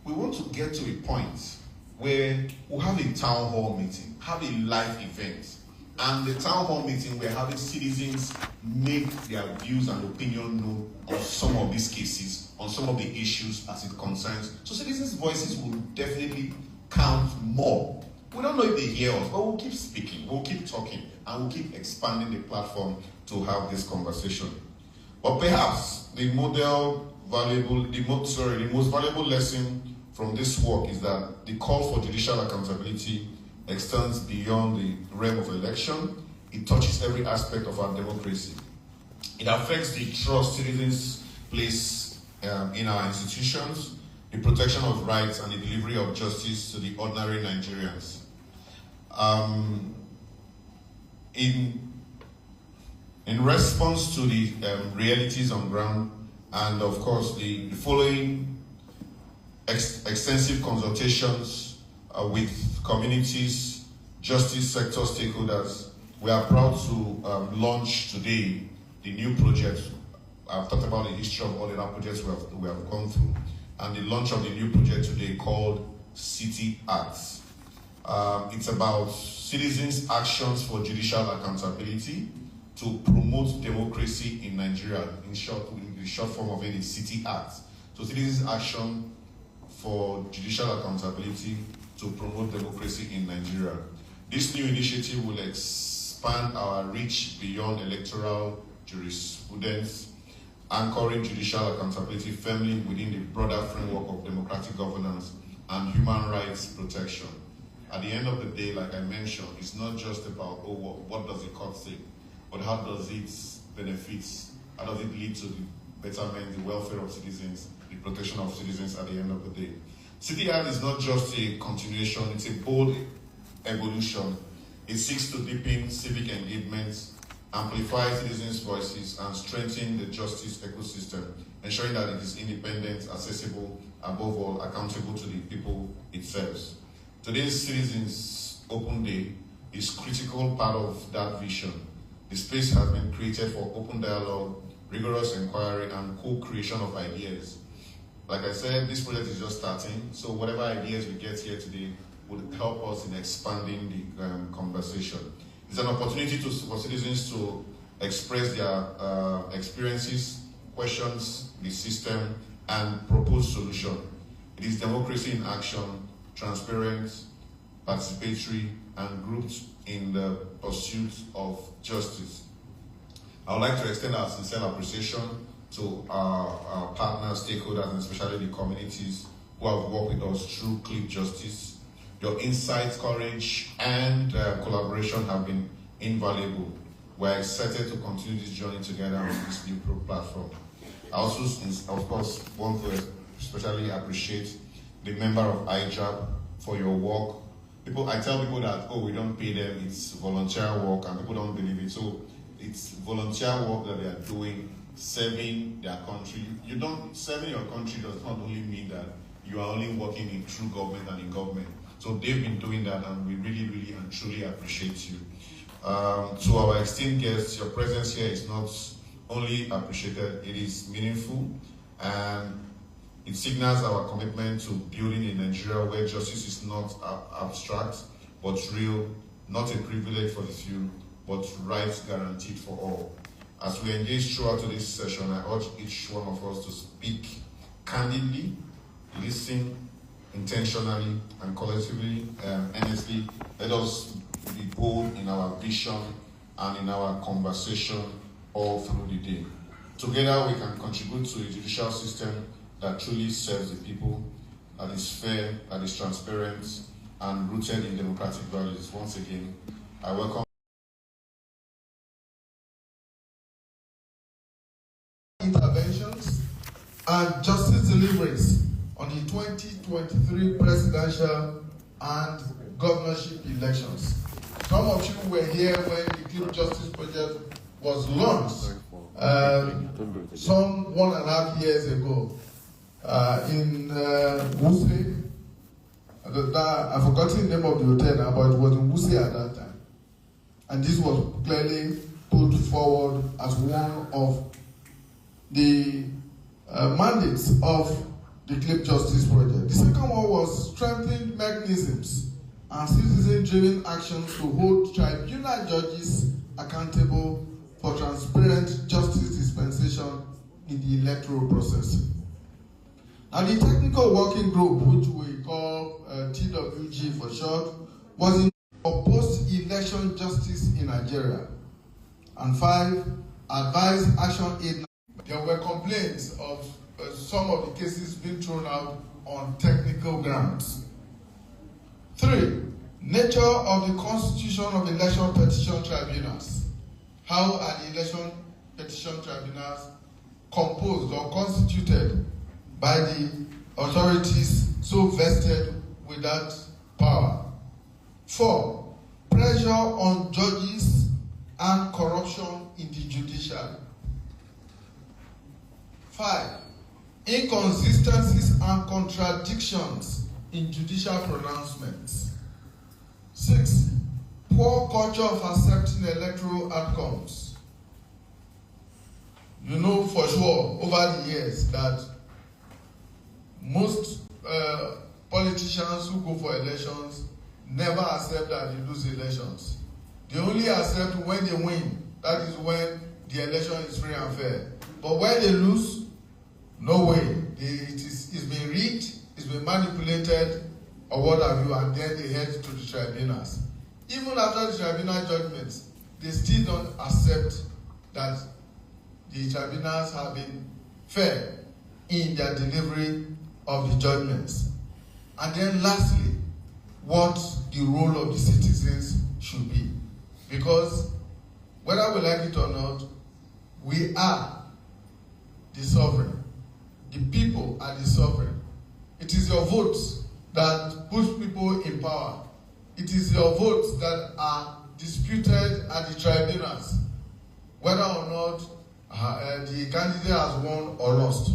We want to get to a point where we'll have a town hall meeting, have a live event, and the town hall meeting, we're having citizens make their views and opinion known on some of these cases, on some of the issues as it concerns. So citizens' voices will definitely count more. We don't know if they hear us, but we'll keep speaking, we'll keep talking, and we'll keep expanding the platform to have this conversation. But perhaps the most valuable lesson from this work is that the call for judicial accountability extends beyond the realm of election. It touches every aspect of our democracy. It affects the trust citizens place in our institutions, the protection of rights, and the delivery of justice to the ordinary Nigerians. In response to the realities on ground, and of course the following extensive consultations with communities, justice sector stakeholders, we are proud to launch today the new project. I've talked about the history of all the projects we have gone through, and the launch of the new project today called City Acts. It's about citizens' actions for judicial accountability to promote democracy in Nigeria. In the short form of it is City Acts. So citizens' action for judicial accountability to promote democracy in Nigeria. This new initiative will expand our reach beyond electoral jurisprudence, anchoring judicial accountability firmly within the broader framework of democratic governance and human rights protection. At the end of the day, like I mentioned, it's not just about, what does the court say, but how does it benefit, how does it lead to the betterment, the welfare of citizens, the protection of citizens at the end of the day. City Act is not just a continuation, it's a bold evolution. It seeks to deepen civic engagement, amplify citizens' voices, and strengthen the justice ecosystem, ensuring that it is independent, accessible, above all, accountable to the people it serves. Today's Citizens Open Day is a critical part of that vision. The space has been created for open dialogue, rigorous inquiry, and co-creation of ideas. Like I said, this project is just starting, so whatever ideas we get here today would help us in expanding the conversation. It's an opportunity for citizens to express their experiences, questions the system, and propose solutions. It is democracy in action, transparent, participatory, and grouped in the pursuit of justice. I would like to extend our sincere appreciation to our partners, stakeholders, and especially the communities who have worked with us through Clip Justice. Your insights, courage, and collaboration have been invaluable. We're excited to continue this journey together on this new platform. I also, of course, want to especially appreciate the member of IJAP for your work I tell people that, oh, we don't pay them, it's volunteer work, and people don't believe it. So it's volunteer work that they are doing, serving their country. Serving your country does not only mean that you are only working in through government and in government. So they've been doing that, and we really, really and truly appreciate you. To our esteemed guests, your presence here is not only appreciated, it is meaningful, and it signals our commitment to building a Nigeria where justice is not abstract, but real, not a privilege for the few, but rights guaranteed for all. As we engage throughout this session, I urge each one of us to speak candidly, listen intentionally, and collectively, earnestly. Let us be bold in our vision and in our conversation all through the day. Together we can contribute to a judicial system that truly serves the people, that is fair, that is transparent, and rooted in democratic values. Once again, I welcome interventions and justice deliveries on the 2023 presidential and governorship elections. Some of you were here when the Clip Justice Project was launched some 1.5 years ago in Wuse. I've forgotten the name of the hotel now, but it was in Wuse at that time. And this was clearly put forward as one of the mandates of the Clip Justice Project. The second one was strengthened mechanisms and citizen-driven actions to hold tribunal judges accountable for transparent justice dispensation in the electoral process. Now, the technical working group, which we call TWG for short, was in for post-election justice in Nigeria. And 5, advised action aid. There were complaints of some of the cases being thrown out on technical grounds. 3, nature of the constitution of election petition tribunals. How are the election petition tribunals composed or constituted by the authorities so vested with that power? 4, pressure on judges and corruption in the judiciary. 5, inconsistencies and contradictions in judicial pronouncements. 6, poor culture of accepting electoral outcomes. You know for sure over the years that most politicians who go for elections never accept that they lose elections. They only accept when they win. That is when the election is free and fair. But when they lose, no way. It's been rigged, it's been manipulated, or what have you, and then they head to the tribunals. Even after the tribunal judgments, they still don't accept that the tribunals have been fair in their delivery of the judgments. And then lastly, what the role of the citizens should be. Because whether we like it or not, we are the sovereign. The people are the sovereign. It is your votes that puts people in power. It is your votes that are disputed at the tribunals, whether or not the candidate has won or lost.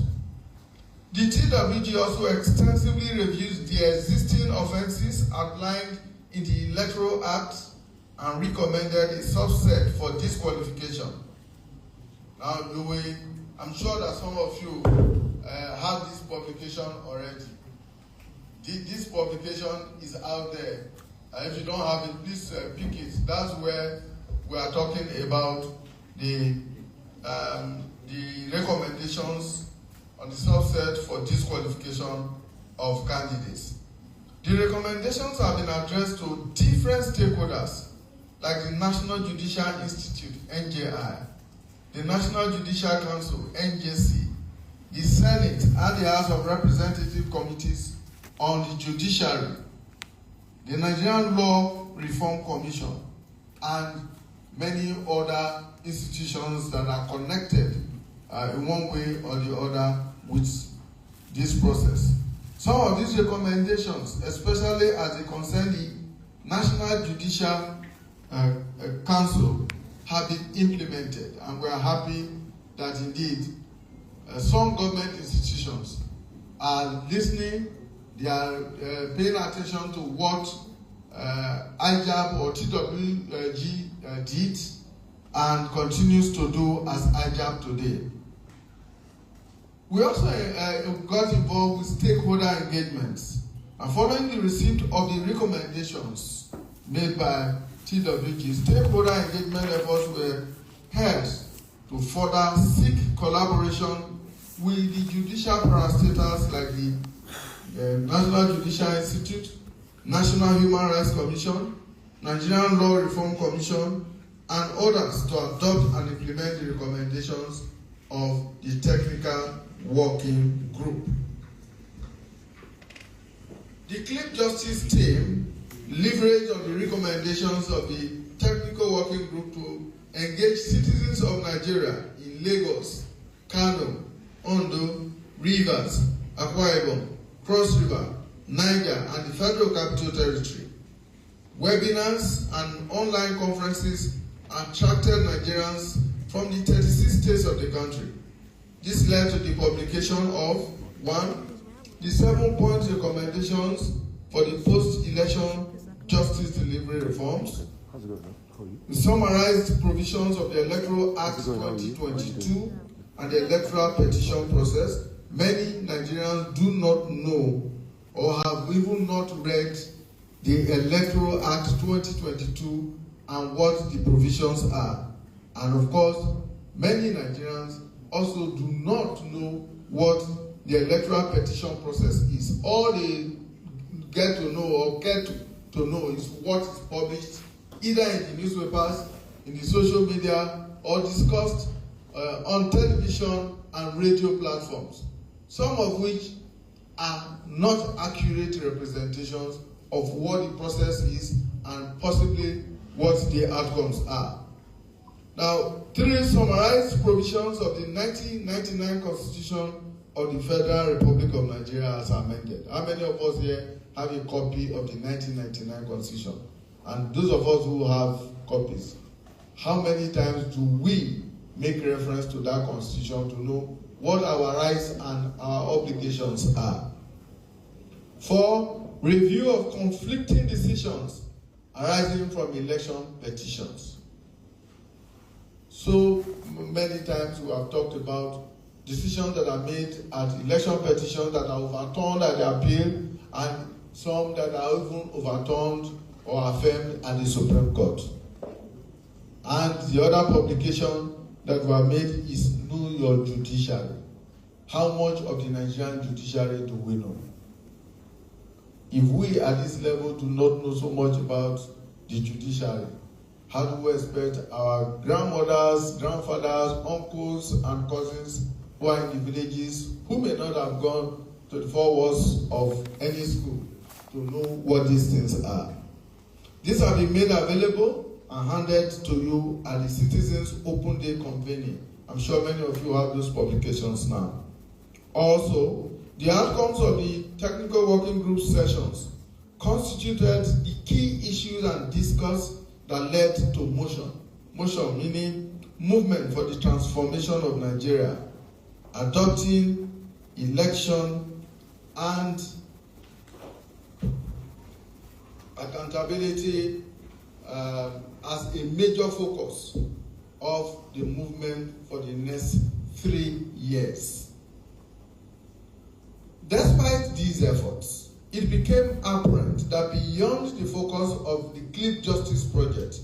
The TWG also extensively reviews the existing offenses outlined in the Electoral Act and recommended a subset for disqualification. Now, I'm sure that some of you have this publication already. This publication is out there. If you don't have it, please pick it. That's where we are talking about the recommendations on the subset for disqualification of candidates. The recommendations have been addressed to different stakeholders, like the National Judicial Institute, NJI, the National Judicial Council, NJC, the Senate and the House of Representative Committees on the Judiciary, the Nigerian Law Reform Commission, and many other institutions that are connected in one way or the other with this process. Some of these recommendations, especially as they concern the National Judicial Council have been implemented, and we are happy that indeed some government institutions are listening, they are paying attention to what IJAB or TWG did and continues to do as IJAB today. We also got involved with stakeholder engagements, and following the receipt of the recommendations made by TWG, stakeholder engagement efforts were held to further seek collaboration with the judicial parastatals like the National Judicial Institute, National Human Rights Commission, Nigerian Law Reform Commission, and others to adopt and implement the recommendations of the Technical Working Group. The Cliff Justice team leveraged on the recommendations of the Technical Working Group to engage citizens of Nigeria in Lagos, Kano, Ondo, Rivers, Akwa Ibom, Cross River, Niger, and the Federal Capital Territory. Webinars and online conferences attracted Nigerians from the 36 states of the country. This led to the publication of 1. The 7-point recommendations for the post-election justice delivery reforms. We summarized provisions of the Electoral Act 2022 and the electoral petition process. Many Nigerians do not know or have even not read the Electoral Act 2022 and what the provisions are. And of course, many Nigerians also do not know what the electoral petition process is. All they get to know or get to know is what is published either in the newspapers, in the social media, or discussed on television and radio platforms, some of which are not accurate representations of what the process is and possibly what the outcomes are. Now, 3 summarized provisions of the 1999 Constitution of the Federal Republic of Nigeria as amended. How many of us here have a copy of the 1999 Constitution? And those of us who have copies, how many times do we make reference to that Constitution to know what our rights and our obligations are? 4, review of conflicting decisions arising from election petitions. So many times we have talked about decisions that are made at election petitions that are overturned at the appeal, and some that are even overturned or affirmed at the Supreme Court. And the other publication that we have made is Know Your Judiciary. How much of the Nigerian judiciary do we know? If we at this level do not know so much about the judiciary, how do we expect our grandmothers, grandfathers, uncles, and cousins who are in the villages, who may not have gone to the 4 walls of any school, to know what these things are? These have been made available and handed to you at the Citizens Open Day Convening. I'm sure many of you have those publications now. Also, the outcomes of the Technical Working Group sessions constituted the key issues and discourse that led to motion. Motion meaning movement for the transformation of Nigeria, adopting election and accountability as a major focus of the movement for the next 3 years. Despite these efforts, it became apparent that beyond the focus of the Cliff Justice Project,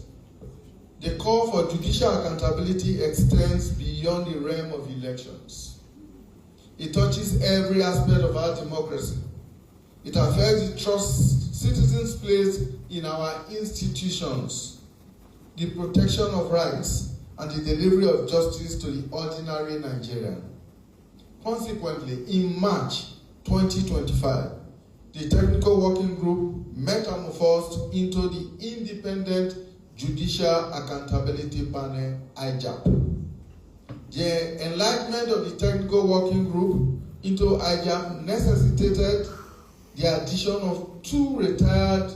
the call for judicial accountability extends beyond the realm of elections. It touches every aspect of our democracy. It affects the trust citizens place in our institutions, the protection of rights, and the delivery of justice to the ordinary Nigerian. Consequently, in March 2025, the Technical Working Group metamorphosed into the Independent Judicial Accountability Panel, IJAP. The enlargement of the Technical Working Group into IJAP necessitated the addition of 2 retired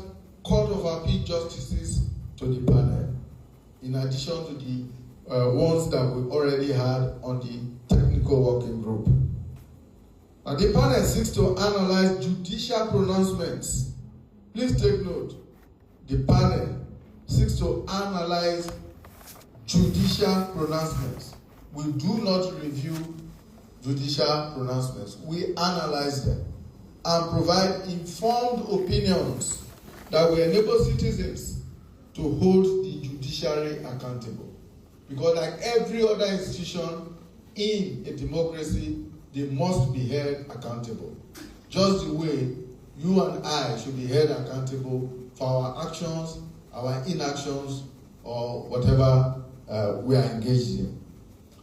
Court of Appeal justices to the panel, in addition to the ones that we already had on the technical working group. Now, the panel seeks to analyze judicial pronouncements. Please take note. The panel seeks to analyze judicial pronouncements. We do not review judicial pronouncements. We analyze them and provide informed opinions that will enable citizens to hold the judiciary accountable. Because like every other institution in a democracy, they must be held accountable. Just the way you and I should be held accountable for our actions, our inactions, or whatever we are engaged in.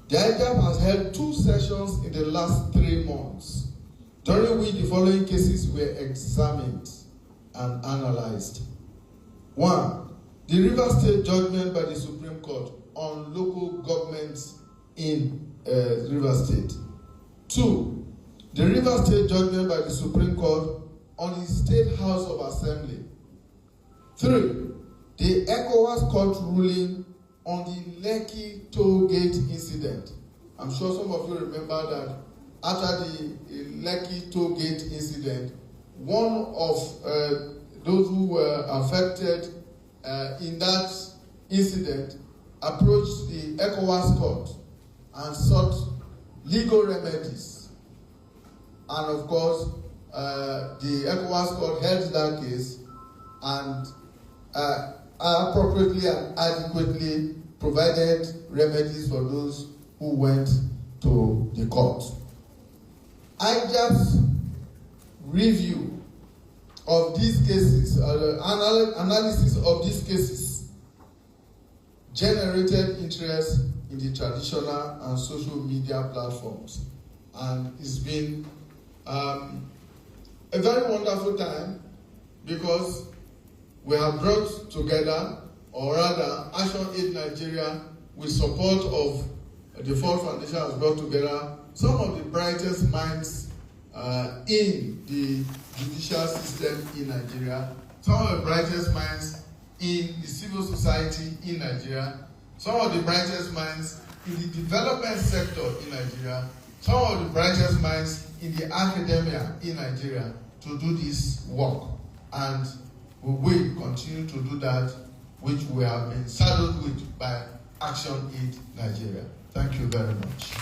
The IGAP has held 2 sessions in the last 3 months, during which the following cases were examined and analyzed. 1. The Rivers State judgment by the Supreme Court on local governments in Rivers State. 2. The Rivers State judgment by the Supreme Court on the State House of Assembly. 3. The ECOWAS court ruling on the Lekki toll gate incident. I'm sure some of you remember that after the Lekki toll gate incident, one of those who were affected in that incident approached the ECOWAS court and sought legal remedies. And of course, the ECOWAS court held that case and appropriately and adequately provided remedies for those who went to the court. IJAP's review of these cases, analysis of these cases, generated interest in the traditional and social media platforms, and it's been a very wonderful time because we have brought together, or rather, Action Aid Nigeria, with support of the Ford Foundation, has brought together some of the brightest minds in the judicial system in Nigeria, some of the brightest minds in the civil society in Nigeria, some of the brightest minds in the development sector in Nigeria, some of the brightest minds in the academia in Nigeria to do this work. And we will continue to do that, which we have been saddled with by Action Aid Nigeria. Thank you very much.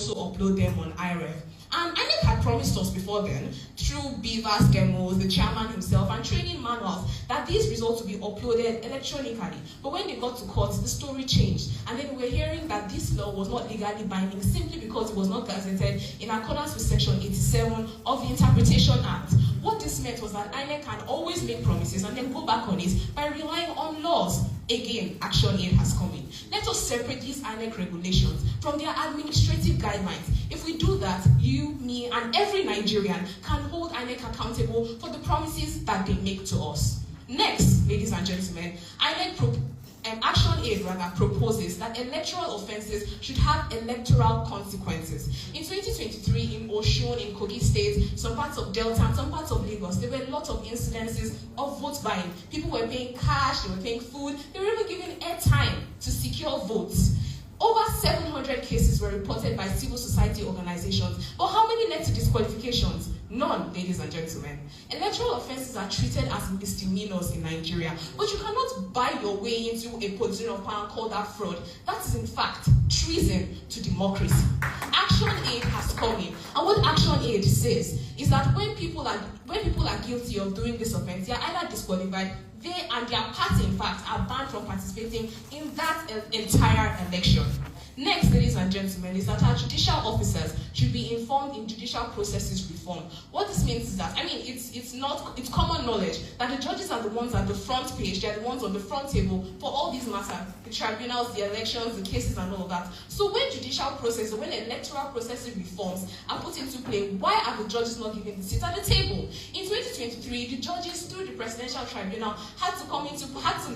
also upload them on IREF. And INEC had promised us before then, through Beaver's demos, the chairman himself, and training manuals, that these results would be uploaded electronically. But when they got to court, the story changed. And then we were hearing that this law was not legally binding simply because it was not gazetted in accordance with Section 87 of the Interpretation Act. What this meant was that INEC can always make promises and then go back on it by relying on laws. Again, Action Aid has come in. Let us separate these INEC regulations from their administrative guidelines. If we do that, you, me, and every Nigerian can hold INEC accountable for the promises that they make to us. Next, ladies and gentlemen, Action Aid proposes that electoral offences should have electoral consequences. In 2023, in Osun, in Kogi State, some parts of Delta, and some parts of Lagos, there were a lot of incidences of vote buying. People were paying cash, they were paying food, they were even giving airtime to secure votes. Over 700 cases were reported by civil society organizations. But how many led to disqualifications? None, ladies and gentlemen. Electoral offenses are treated as misdemeanors in Nigeria. But you cannot buy your way into a position of power and call that fraud. That is in fact treason to democracy. Action Aid has come in. And what Action Aid says is that when people are guilty of doing this offense, they are either disqualified, they and their party, in fact, are banned from participating in that entire election. Next, ladies and gentlemen, is that our judicial officers should be informed in judicial processes reform. What this means is that, it's common knowledge that the judges are the ones at the front page, they're the ones on the front table for all these matters, the tribunals, the elections, the cases, and all of that. So when judicial process, when electoral processes reforms are put into play, why are the judges not given the seat at the table? In 2023, the judges through the Presidential Tribunal had to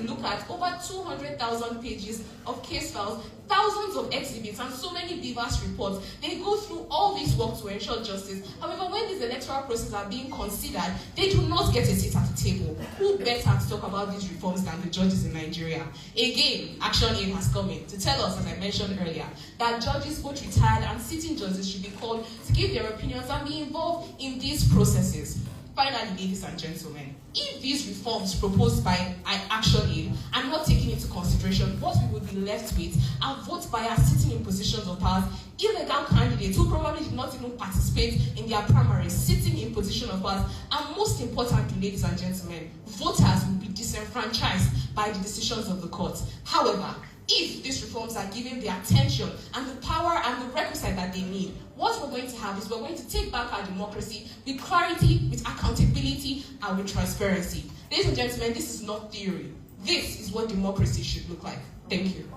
look at over 200,000 pages of case files, thousands of exhibits, and so many Beavers reports. They go through all this work to ensure justice. However, when these electoral processes are being considered, they do not get a seat at the table. Who better to talk about these reforms than the judges in Nigeria? Again, Action Aid has come in to tell us, as I mentioned earlier, that judges, both retired and sitting judges, should be called to give their opinions and be involved in these processes. Finally, ladies and gentlemen, if these reforms proposed by Action Aid are not taken into consideration, what we would be left with are vote buyers sitting in positions of power, illegal candidates who probably did not even participate in their primaries, sitting in position of power, and most importantly, ladies and gentlemen, voters will be disenfranchised by the decisions of the court. However, if these reforms are given the attention and the power and the requisite that they need, what we're going to have is we're going to take back our democracy with clarity, with accountability, and with transparency. Ladies and gentlemen, this is not theory. This is what democracy should look like. Thank you.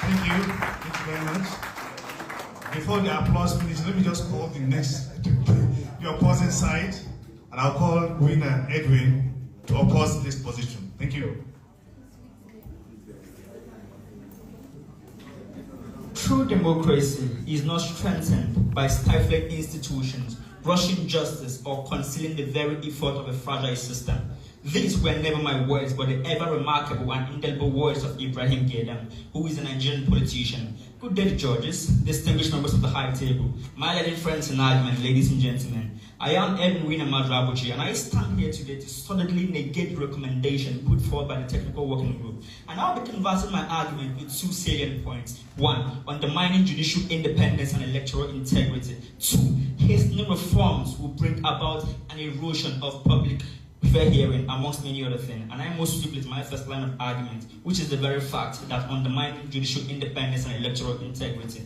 Thank you. Thank you very much. Before the applause finishes, let me just call the opposing side, and I'll call Winner Edwin to oppose this position. Thank you. True democracy is not strengthened by stifling institutions, rushing justice, or concealing the very effort of a fragile system. These were never my words, but the ever remarkable and indelible words of Ibrahim Gaidam, who is a Nigerian politician. Good day, judges, distinguished members of the high table, my learned friends in argument, ladies and gentlemen. I am Edwin Wina Madrabuchi, and I stand here today to solidly negate the recommendation put forward by the technical working group. And I'll be conversing my argument with two salient points. One, undermining judicial independence and electoral integrity. Two, hastening reforms will bring about an erosion of public fair hearing, amongst many other things. And I most stipulate my first line of argument, which is the very fact that undermining judicial independence and electoral integrity.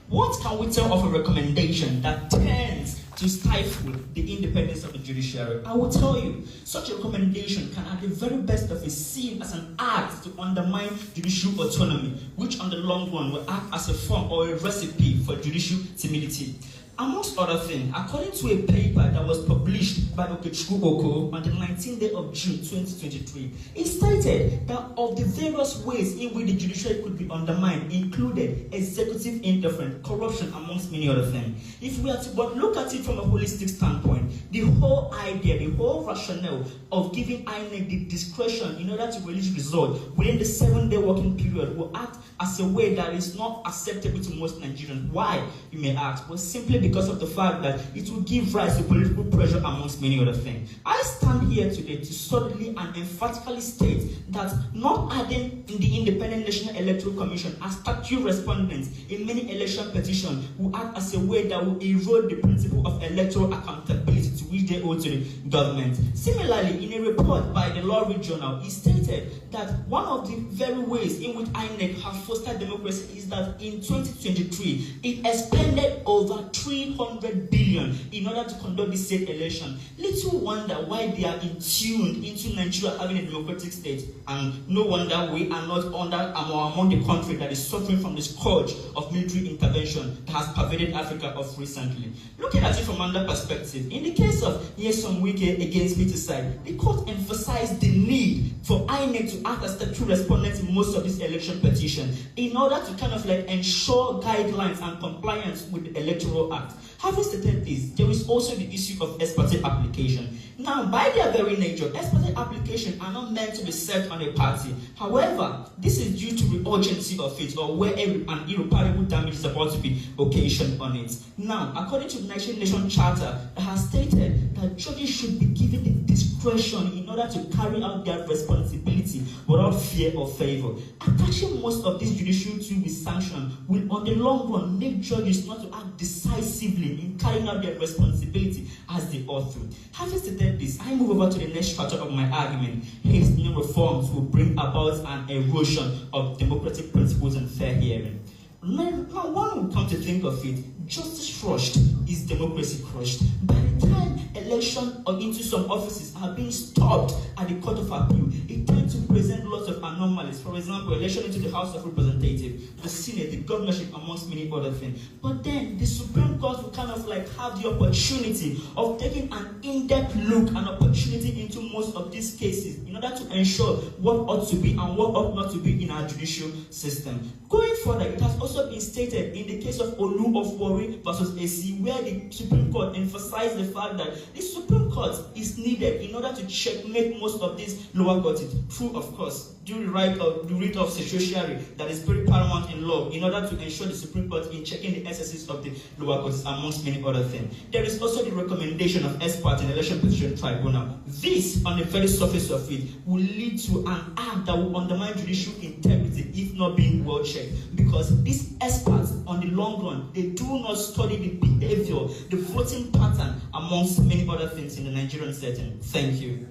What can we tell of a recommendation that tends to stifle the independence of the judiciary? I will tell you, such a recommendation can at the very best of it seen as an act to undermine judicial autonomy, which on the long run will act as a form or a recipe for judicial timidity. Amongst other things, according to a paper that was published by Okechukwu Oko on the 19th day of June 2023, it stated that of the various ways in which the judiciary could be undermined included executive interference, corruption, amongst many other things. If we are to but look at it from a holistic standpoint, the whole idea, the whole rationale of giving INEC the discretion in order to release results within the 7-day working period will act as a way that is not acceptable to most Nigerians. Why, you may ask? Well, simply because of the fact that it will give rise to political pressure amongst many other things. I stand here today to solidly and emphatically state that not adding in the Independent National Electoral Commission as statutory respondents in many election petitions will act as a way that will erode the principle of electoral accountability to which they owe to the government. Similarly, in a report by the Law Review Journal, it stated that one of the very ways in which INEC has fostered democracy is that in 2023, it expended over 300 billion in order to conduct the state election. Little wonder why they are in tune into Nigeria having a democratic state, and no wonder we are not among the country that is suffering from the scourge of military intervention that has pervaded Africa of recently. Looking at it from another perspective, in the case of Nyesom Wike against Peterside, the court emphasized the need for INEC to act as statutory respondents in most of these election petitions in order to kind of like ensure guidelines and compliance with the Electoral Act. Having stated this, there is also the issue of ex parte application. Now, by their very nature, ex parte applications are not meant to be served on a party. However, this is due to the urgency of it, or where an irreparable damage is about to be occasioned on it. Now, according to the United Nations Charter, it has stated that judges should be given the discretion in order to carry out their responsibility without fear or favor. Attaching most of these judicial tools with sanction will, on the long run, make judges not to act decisively in carrying out their responsibility as they ought to. Having stated this, I move over to the next chapter of my argument. His new reforms will bring about an erosion of democratic principles and fair hearing. Now, one will come to think of it, justice rushed is democracy crushed. By the time election into some offices are being stopped at the Court of Appeal, it tends to present lots of anomalies. For example, election into the House of Representatives, the Senate, the governorship, amongst many other things. But then the Supreme Court will kind of like have the opportunity of taking an in-depth look, an opportunity into most of these cases in order to ensure what ought to be and what ought not to be in our judicial system. Going further, it has also been stated in the case of Olu of Warri versus AC, where the Supreme Court emphasized the fact that the Supreme Court is needed in order to checkmate most of these lower courts. True, of course, due the right of certiorari that is very paramount in law in order to ensure the Supreme Court in checking the excesses of the lower courts, amongst many other things. There is also the recommendation of ex parte election petition tribunal. This, on the very surface of it, will lead to an act that will undermine judicial integrity if not being well checked, because these experts, on the long run, they do not study the behavior, the voting pattern, amongst many other things in the Nigerian setting. Thank you.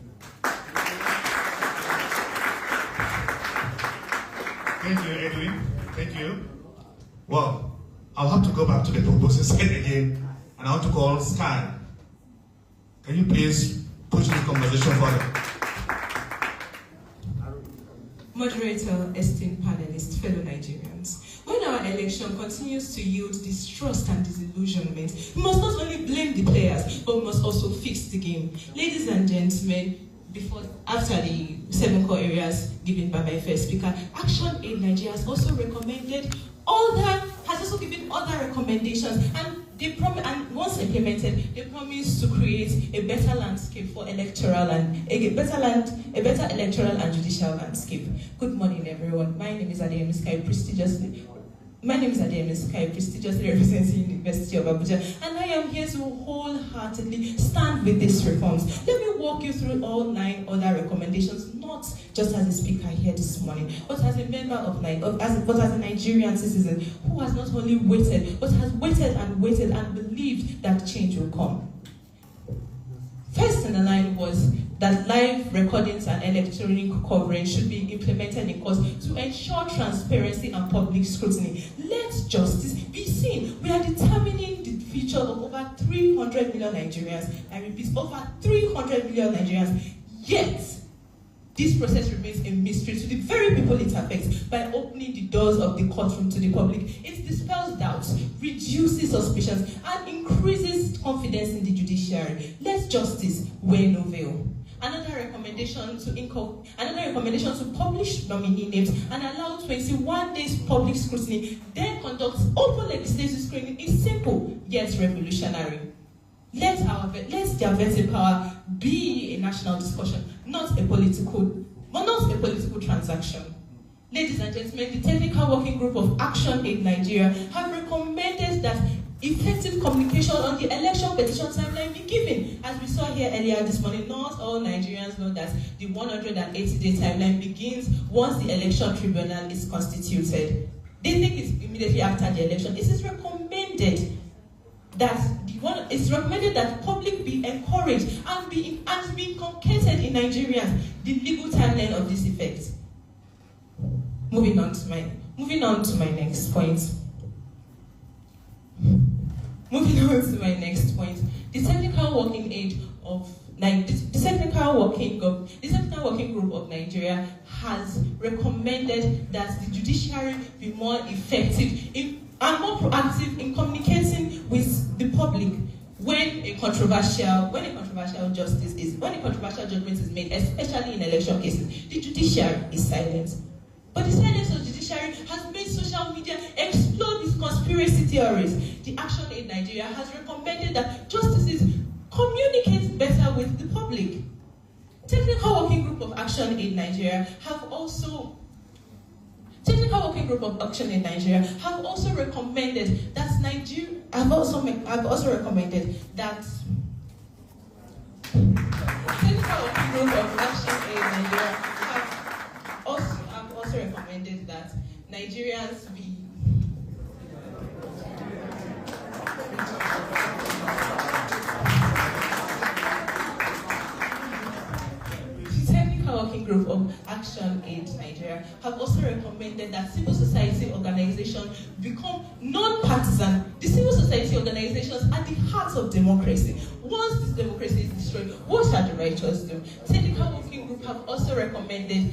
Thank you, Edwin. Thank you. Well, I'll have to go back to the proposal side again, and I want to call Sky. Can you please push this conversation further? Moderator, esteemed panelists, fellow Nigerians, when our election continues to yield distrust and disillusionment, we must not only blame the players, but we must also fix the game. Ladies and gentlemen, after the 7 core areas given by my first speaker, Action Aid Nigeria has also given other recommendations, and once implemented, they promise to create a better landscape for electoral and a better electoral and judicial landscape. Good morning, everyone. My name is Adeyemi Sky, prestigiously representing the University of Abuja, and I am here to wholeheartedly stand with these reforms. Let me walk you through all 9 other recommendations, not just as a speaker here this morning, but as a member of as a Nigerian citizen who has not only waited, but has waited and believed that change will come. First in the line was that live recordings and electronic coverage should be implemented in courts to ensure transparency and public scrutiny. Let justice be seen. We are determining the future of over 300 million Nigerians. I repeat, over 300 million Nigerians. Yet, this process remains a mystery to the very people it affects. By opening the doors of the courtroom to the public, it dispels doubts, reduces suspicions, and increases confidence in the judiciary. Let justice wear no veil. Another recommendation to publish nominee names and allow 21 days public scrutiny, then conduct open legislative screening is simple yet revolutionary. Let their vetting power be a national discussion, not a political transaction. Ladies and gentlemen, the Technical Working Group of Action Aid Nigeria have recommended that effective communication on the election petition timeline be given. As we saw here earlier this morning, not all Nigerians know that the 180-day timeline begins once the election tribunal is constituted. They think it's immediately after the election. It is recommended that public be encouraged and be inculcated in Nigerians the legal timeline of this effect. Moving on to my next point. The technical working group of Nigeria has recommended that the judiciary be more effective and more proactive in communicating with the public when a controversial judgment is made, especially in election cases. The judiciary is silent. But the silence of the judiciary has made social media explode with conspiracy theories. The Action Aid Nigeria has recommended that justices communicate better with the public. Technical Working Group of Action Aid Nigeria have also recommended that Nigerians be Working Group of Action Aid Nigeria have also recommended that civil society organizations become non-partisan. The civil society organizations are the heart of democracy. Once this democracy is destroyed, what shall the righteous do? Technical Working Group have also inculcated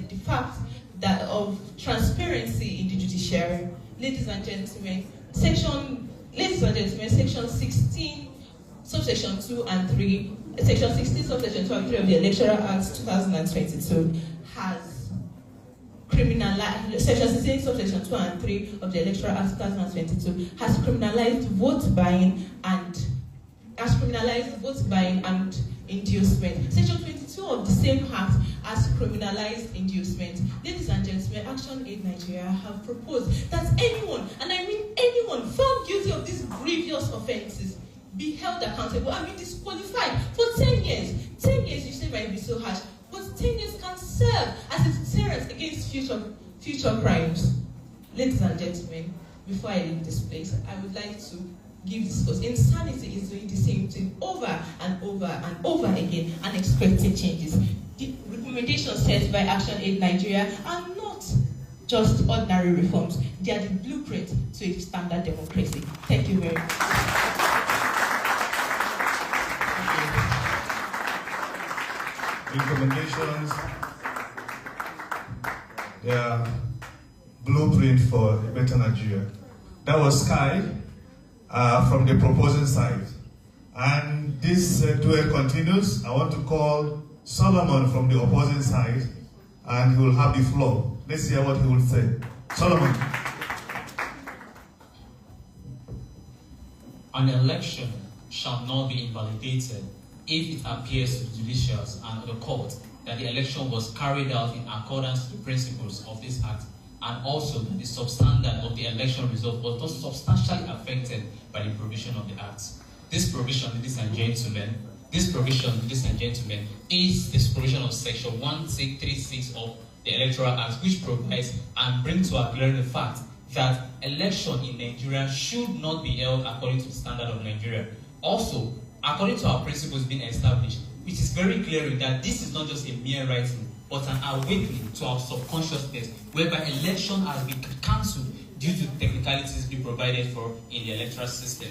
the fact that of transparency in the judiciary. Ladies and gentlemen, Section 16, Subsection 2 and 3, Section 16, Subsection 2 and 3 of the Electoral Act 2022 has criminalized, Section 16, Subsection 2 and 3 of the Electoral Act 2022 has criminalized vote buying and inducement. Section 22 of the same Act has criminalized inducement. Ladies and gentlemen, Action Aid Nigeria have proposed that anyone, and I mean anyone, found guilty of these grievous offences be held accountable and be disqualified for 10 years. 10 years you say might be so harsh, but 10 years can serve as a deterrent against future crimes. Ladies and gentlemen, before I leave this place, I would like to give this because insanity is doing the same thing over and over and over again and expecting changes. The recommendations set by Action Aid Nigeria are not just ordinary reforms. They are the blueprint to a standard democracy. Thank you very much. Recommendations, they are blueprint for a better Nigeria. That was Sky from the proposing side. And this duel continues. I want to call Solomon from the opposing side, and he will have the floor. Let's hear what he will say. Solomon. An election shall not be invalidated if it appears to the judicials and the court that the election was carried out in accordance with the principles of this act, and also that the substandard of the election result was not substantially affected by the provision of the act. This provision, ladies and gentlemen, is the provision of Section 1636 of the Electoral Act, which provides and brings to our clear the fact that election in Nigeria should not be held according to the standard of Nigeria. Also, according to our principles being established, it is very clear that this is not just a mere writing, but an awakening to our subconsciousness, whereby election has been cancelled due to technicalities being provided for in the electoral system.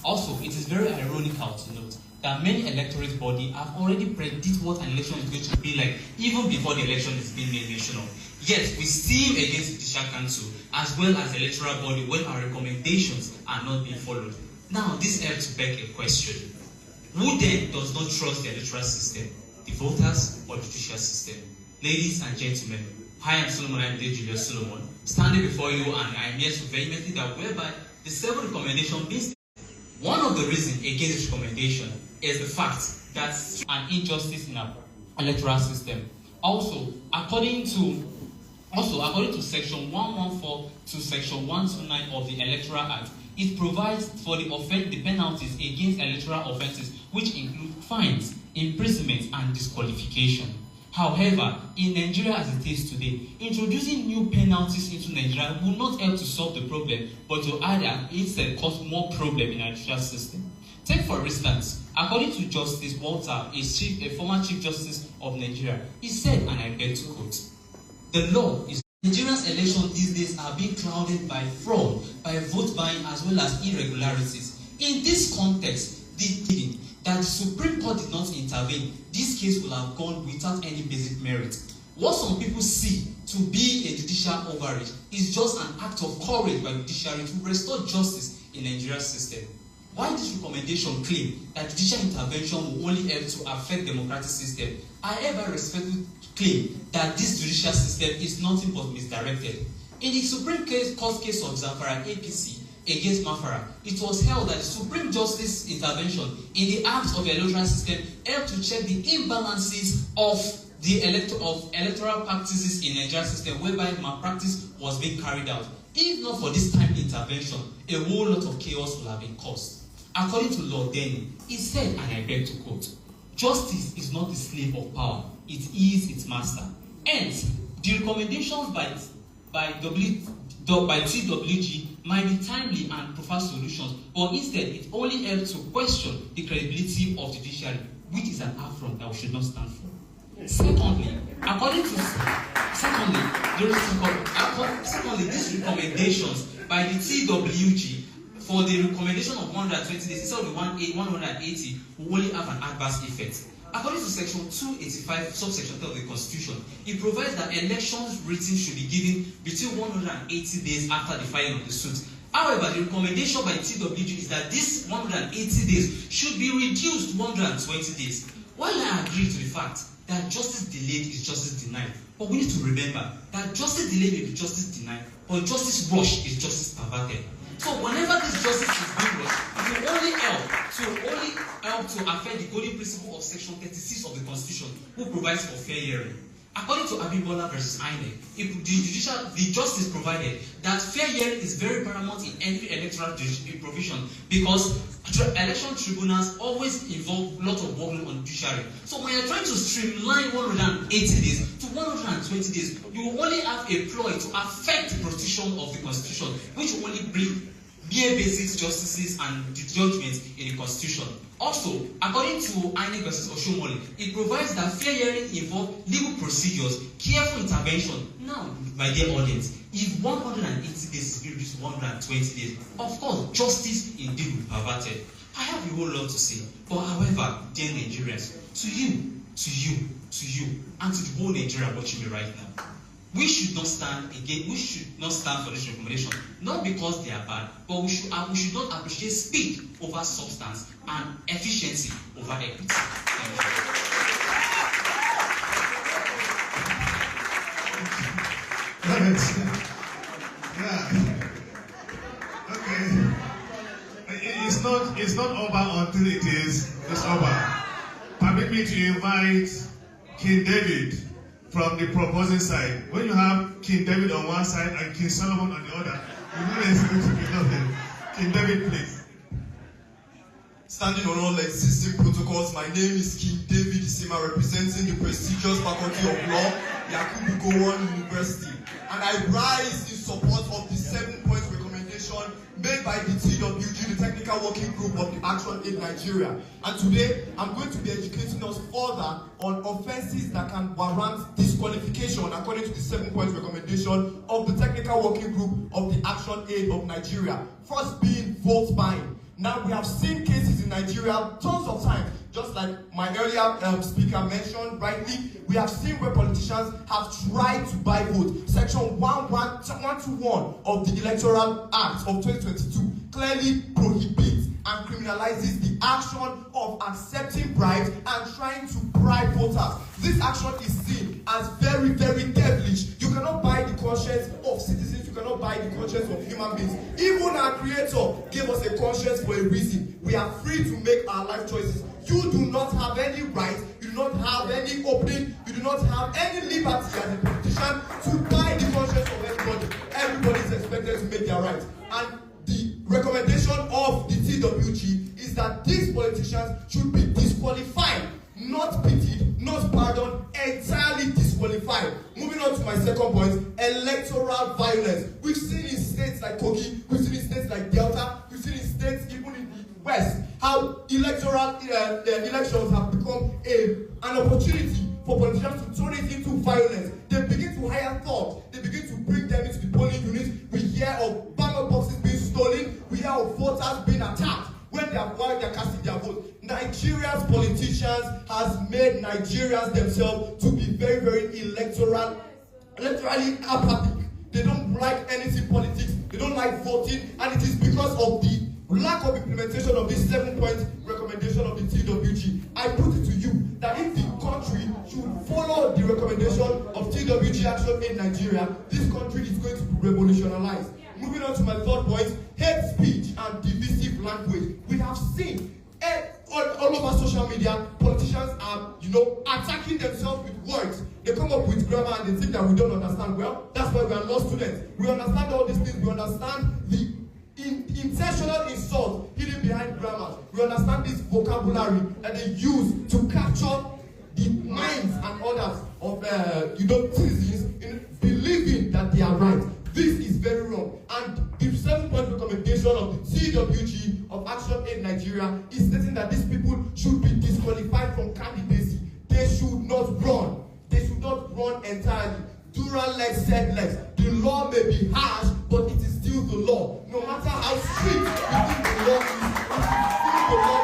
Also, it is very ironical to note that many electorate bodies have already predicted what an election is going to be like even before the election is being made national. Yet, we steam against the Judicial Council as well as the electoral body when our recommendations are not being followed. Now, this helps to beg a question. Who then does not trust the electoral system? The voters or the judicial system? Ladies and gentlemen, I am Solomon Julius Solomon, standing before you, and I am here to vehemently that whereby the 7 recommendations being. One of the reasons against this recommendation is the fact that an injustice in our electoral system. Also, according to Also, according to Section 114 to Section 129 of the Electoral Act, it provides for the penalties against electoral offences, which include fines, imprisonment, and disqualification. However, in Nigeria as it is today, introducing new penalties into Nigeria will not help to solve the problem, but will either instead cause more problem in our judicial system. Take for instance, according to Justice Walter, a former Chief Justice of Nigeria, he said, and I beg to quote, "The law is Nigeria's elections these days are being clouded by fraud, by vote buying, as well as irregularities. In this context, that the Supreme Court did not intervene, this case will have gone without any basic merit. What some people see to be a judicial overreach is just an act of courage by judiciary to restore justice in Nigeria's system. While this recommendation claim that judicial intervention will only help to affect democratic system, I ever respectfully claim that this judicial system is nothing but misdirected. In the Supreme Court case of Zamfara APC against Mafara, it was held that the Supreme Justice intervention in the acts of the electoral system helped to check the imbalances of the electoral practices in the Nigerian system, whereby malpractice was being carried out. If not for this timely intervention, a whole lot of chaos would have been caused. According to Lord Denny, he said, and I beg to quote, "Justice is not the slave of power, it is its master." Hence, the recommendations by TWG might be timely and provide solutions, but instead it only helps to question the credibility of the judiciary, which is an affront that we should not stand for. Secondly, these recommendations by the TWG for the recommendation of 120 days instead of the 180 will only have an adverse effect. According to Section 285, subsection 10 of the Constitution, it provides that elections written should be given between 180 days after the filing of the suit. However, the recommendation by TWG is that this 180 days should be reduced to 120 days. While I agree to the fact that justice delayed is justice denied, but we need to remember that justice delayed may be justice denied, but justice rushed is justice perverted. So whenever this justice is being rushed, it will only help to affect the golden principle of Section 36 of the Constitution, who provides for fair hearing. According to Abimbola versus INEC, the justice provided that fair hearing is very paramount in every electoral provision, because election tribunals always involve a lot of workload on the judiciary. So when you're trying to streamline 180 days to 120 days, you will only have a ploy to affect the protection of the Constitution, which will only bring mere basic justices and the judgments in the Constitution. Also, according to INEC versus Oshomole, it provides that fair hearing involves legal procedures, careful intervention. Now, my dear audience, if 180 days is reduced to 120 days, of course, justice indeed will be perverted. I have a whole lot to say, but however, dear Nigerians, to you, and to the whole Nigeria watching me right now, we should not stand again. We should not stand for this recommendation, not because they are bad, but we should not appreciate speed over substance and efficiency over equity. It's not over until it is over. Permit me to invite King David from the proposing side. When you have King David on one side and King Solomon on the other, you know it's going to be lovely. King David, please. Standing on all existing protocols, my name is King David Isima, representing the prestigious Faculty of Law, Yakubu Gowon University. And I rise in support of the 7-point recommendation made by the TWG, the Technical Working Group of the Action Aid Nigeria. And today, I'm going to be educating us further on offenses that can warrant disqualification according to the 7-point recommendation of the Technical Working Group of the Action Aid of Nigeria. First being vote buying. Now, we have seen cases in Nigeria tons of times, just like my earlier speaker mentioned rightly. We have seen where politicians have tried to buy votes. Section 121 of the Electoral Act of 2022 clearly prohibits and criminalizes the action of accepting bribes and trying to bribe voters. This action is seen as very, very devilish. You cannot buy the conscience of citizens. You cannot buy the conscience of human beings. Even our Creator gave us a conscience for a reason. We are free to make our life choices. You do not have any right. You do not have any opening, you do not have any liberty as a politician to buy the conscience of everybody. Everybody is expected to make their rights. And the recommendation of the TWG is that these politicians should be disqualified, not pitied, not pardoned, entirely disqualified. Moving on to my second point, electoral violence. We've seen in states like Kogi, we've seen in states like Delta, we've seen in states even in the West, how elections have become an opportunity for politicians to turn it into violence. They begin to hire thugs, they begin to bring them into the polling units. We hear of ballot boxes being stolen, we hear of voters being attacked when they are casting their vote. Nigeria's politicians has made Nigerians themselves to be very, very electorally apathic. They don't like anything politics, they don't like voting, and it is because of the lack of implementation of this 7-point recommendation of the TWG. I put it to you that if the country should follow the recommendation of TWG Action in Nigeria, this country is going to be revolutionized. Moving on to my third point, hate speech and divisive language. We have seen all over social media, politicians are, attacking themselves with words. They come up with grammar and they think that we don't understand. Well, that's why we are law students. We understand all these things. We understand the intentional insult hidden behind grammar. We understand this vocabulary that they use to capture the minds and others of citizens in believing that they are right. This is very wrong. And the 7-point recommendation of the TWG of Action in Nigeria is stating that these people should be disqualified from candidacy. They should not run. They should not run entirely. Dural lex said lex. The law may be harsh, but it is still the law. No matter how strict you think the law is, it is still the law.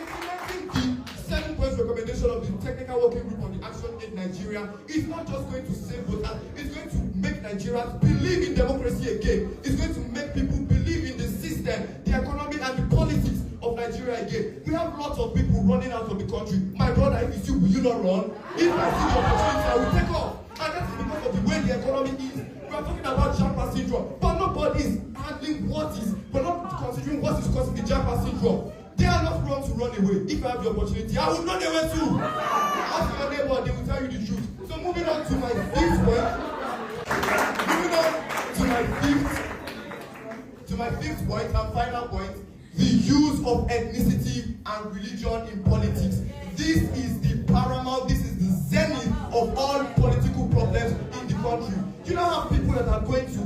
Implementing the 7-point recommendation of the Technical Working Group on the Action in Nigeria is not just going to save voters, it's going to make Nigerians believe in democracy again. It's going to make people believe in the system, the economy, and the politics of Nigeria again. We have lots of people running out of the country. My brother, if it's you, will you not run? If I see the opportunity, I will take off. And that is because of the way the economy is. We are talking about Japa syndrome, but nobody is handling what is. We're not considering what is causing the Japa syndrome. They are not wrong to run away. If I have the opportunity, I will run away too. Ask your neighbor, they will tell you the truth. So moving on to my fifth point. Moving on to my fifth point and final point, the use of ethnicity and religion in politics. This is the paramount, this is the zenith of all political problems in the country. You know how people that are going to,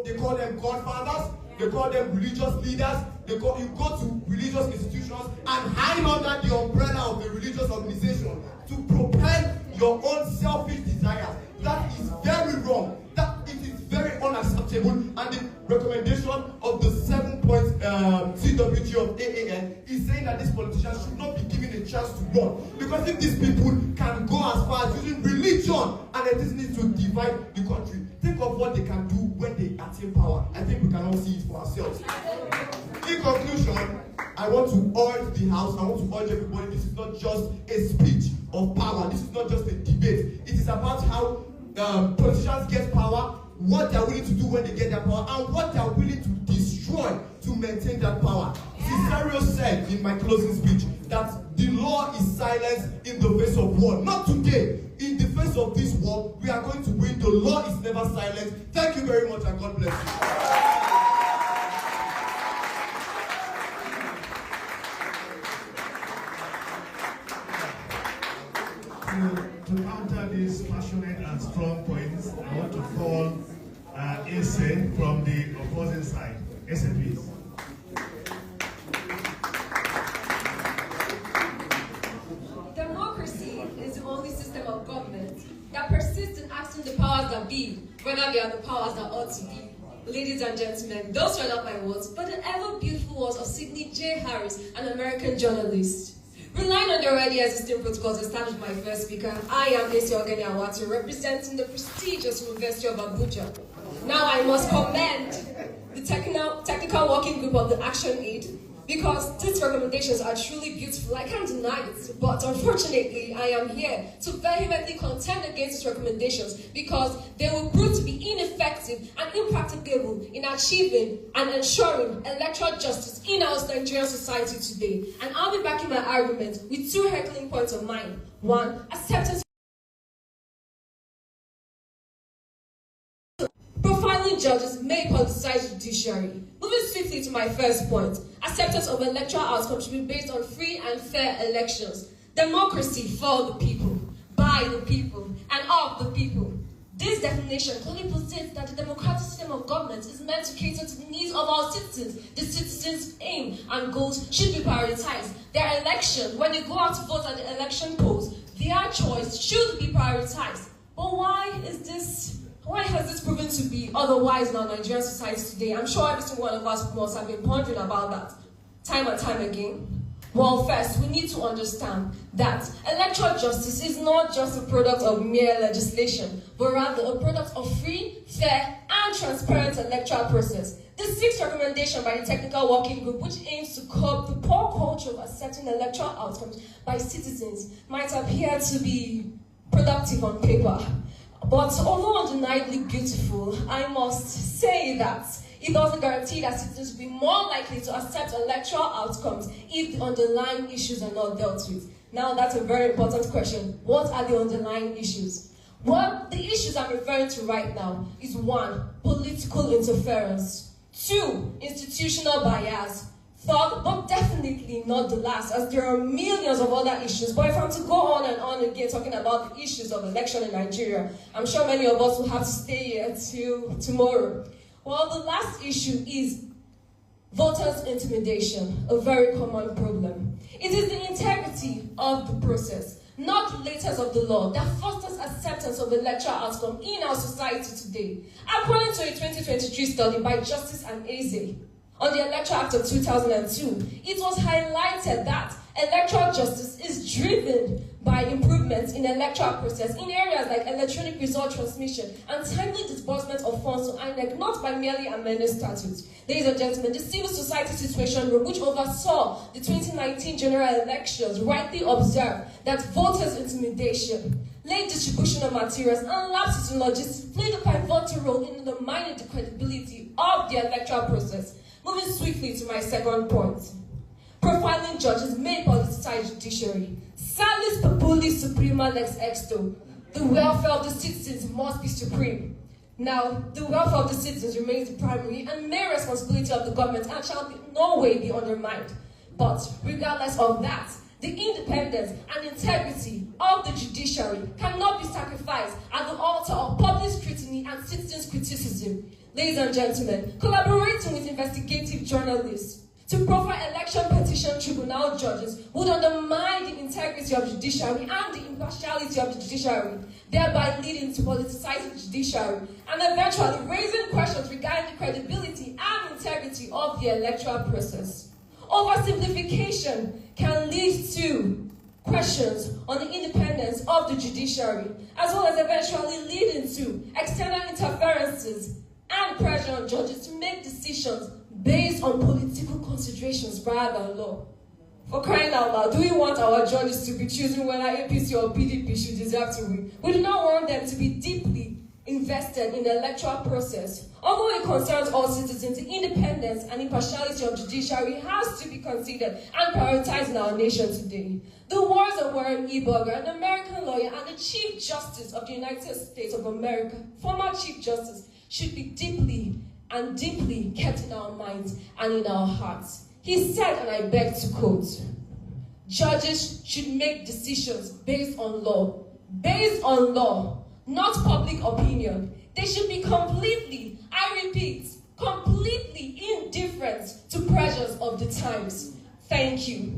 they call them godfathers, they call them religious leaders, you go to religious institutions and hide under the umbrella of the religious organization to propel your own selfish desires. That is very wrong. It is very unacceptable, and the recommendation of the 7-point CWG of AAN is saying that these politicians should not be given a chance to run. Because if these people can go as far as using religion and ethnicity to divide the country, think of what they can do when they attain power. I think we can all see it for ourselves. In conclusion, I want to urge the House, I want to urge everybody, this is not just a speech of power, this is not just a debate. It is about how politicians get power, what they are willing to do when they get their power, and what they are willing to destroy to maintain that power. Cicero said in my closing speech that the law is silence in the face of war. Not today. In the face of this war, we are going to win. The law is never silent. Thank you very much and God bless you. To counter these passionate and strong points, I want to call Ese from the opposing side. Ese, please. Democracy is the only system of government that persists in asking the powers that be whether they are the powers that ought to be. Ladies and gentlemen, those were not my words, but the ever beautiful words of Sidney J. Harris, an American journalist. Relying on the already existing protocols established by my first speaker, I am Ese Ogeni Awatu, representing the prestigious University of Abuja. Now I must commend the technical working group of the Action Aid, because these recommendations are truly beautiful. I can't deny it, but unfortunately, I am here to vehemently contend against these recommendations because they will prove to be ineffective and impracticable in achieving and ensuring electoral justice in our Nigerian society today. And I'll be backing my argument with two heckling points of mine. One, acceptance. Profiling judges may politicize judiciary. Moving swiftly to my first point, acceptance of electoral outcomes should be based on free and fair elections. Democracy for the people, by the people, and of the people. This definition clearly positions that the democratic system of government is meant to cater to the needs of our citizens. The citizens' aim and goals should be prioritized. Their election, when they go out to vote at the election polls, their choice should be prioritized. But why has this proven to be otherwise in our Nigerian society today? I'm sure every single one of us must have been pondering about that time and time again. Well, first, we need to understand that electoral justice is not just a product of mere legislation, but rather a product of free, fair, and transparent electoral process. The sixth recommendation by the Technical Working Group, which aims to curb the poor culture of accepting electoral outcomes by citizens, might appear to be productive on paper. But although undeniably beautiful, I must say that it doesn't guarantee that citizens will be more likely to accept electoral outcomes if the underlying issues are not dealt with. Now, that's a very important question. What are the underlying issues? Well, the issues I'm referring to right now is 1, political interference, 2, institutional bias, 3rd, but definitely not the last, as there are millions of other issues. But if I'm to go on and on again talking about the issues of election in Nigeria, I'm sure many of us will have to stay here till tomorrow. Well, the last issue is voters' intimidation, a very common problem. It is the integrity of the process, not the letters of the law, that fosters acceptance of electoral outcome in our society today. According to a 2023 study by Justice and Eze on the Electoral Act of 2002, it was highlighted that electoral justice is driven by improvements in the electoral process in areas like electronic result transmission and timely disbursement of funds to INEC, not by merely amending statutes. Ladies and gentlemen, the civil society situation room, which oversaw the 2019 general elections, rightly observed that voters' intimidation, late distribution of materials, and lapses in logistics played a pivotal role in undermining the credibility of the electoral process. Moving swiftly to my second point. Profiling judges may politicize judiciary. Salis populi suprema lex exto. The welfare of the citizens must be supreme. Now, the welfare of the citizens remains the primary and main responsibility of the government and shall in no way be undermined. But regardless of that, the independence and integrity of the judiciary cannot be sacrificed at the altar of public scrutiny and citizens' criticism. Ladies and gentlemen, collaborating with investigative journalists to profile election petition tribunal judges would undermine the integrity of the judiciary and the impartiality of the judiciary, thereby leading to politicizing the judiciary and eventually raising questions regarding the credibility and integrity of the electoral process. Oversimplification can lead to questions on the independence of the judiciary, as well as eventually leading to external interferences and pressure on judges to make decisions based on political considerations rather than law. For crying out loud, do we want our judges to be choosing whether APC or PDP should deserve to win? We do not want them to be deeply invested in the electoral process. Although it concerns all citizens, the independence and impartiality of judiciary has to be considered and prioritized in our nation today. The words of Warren E. Burger, an American lawyer and the Chief Justice of the United States of America, former Chief Justice, should be deeply kept in our minds and in our hearts. He said, and I beg to quote, "Judges should make decisions based on law, not public opinion. They should be completely, I repeat, completely indifferent to pressures of the times." Thank you.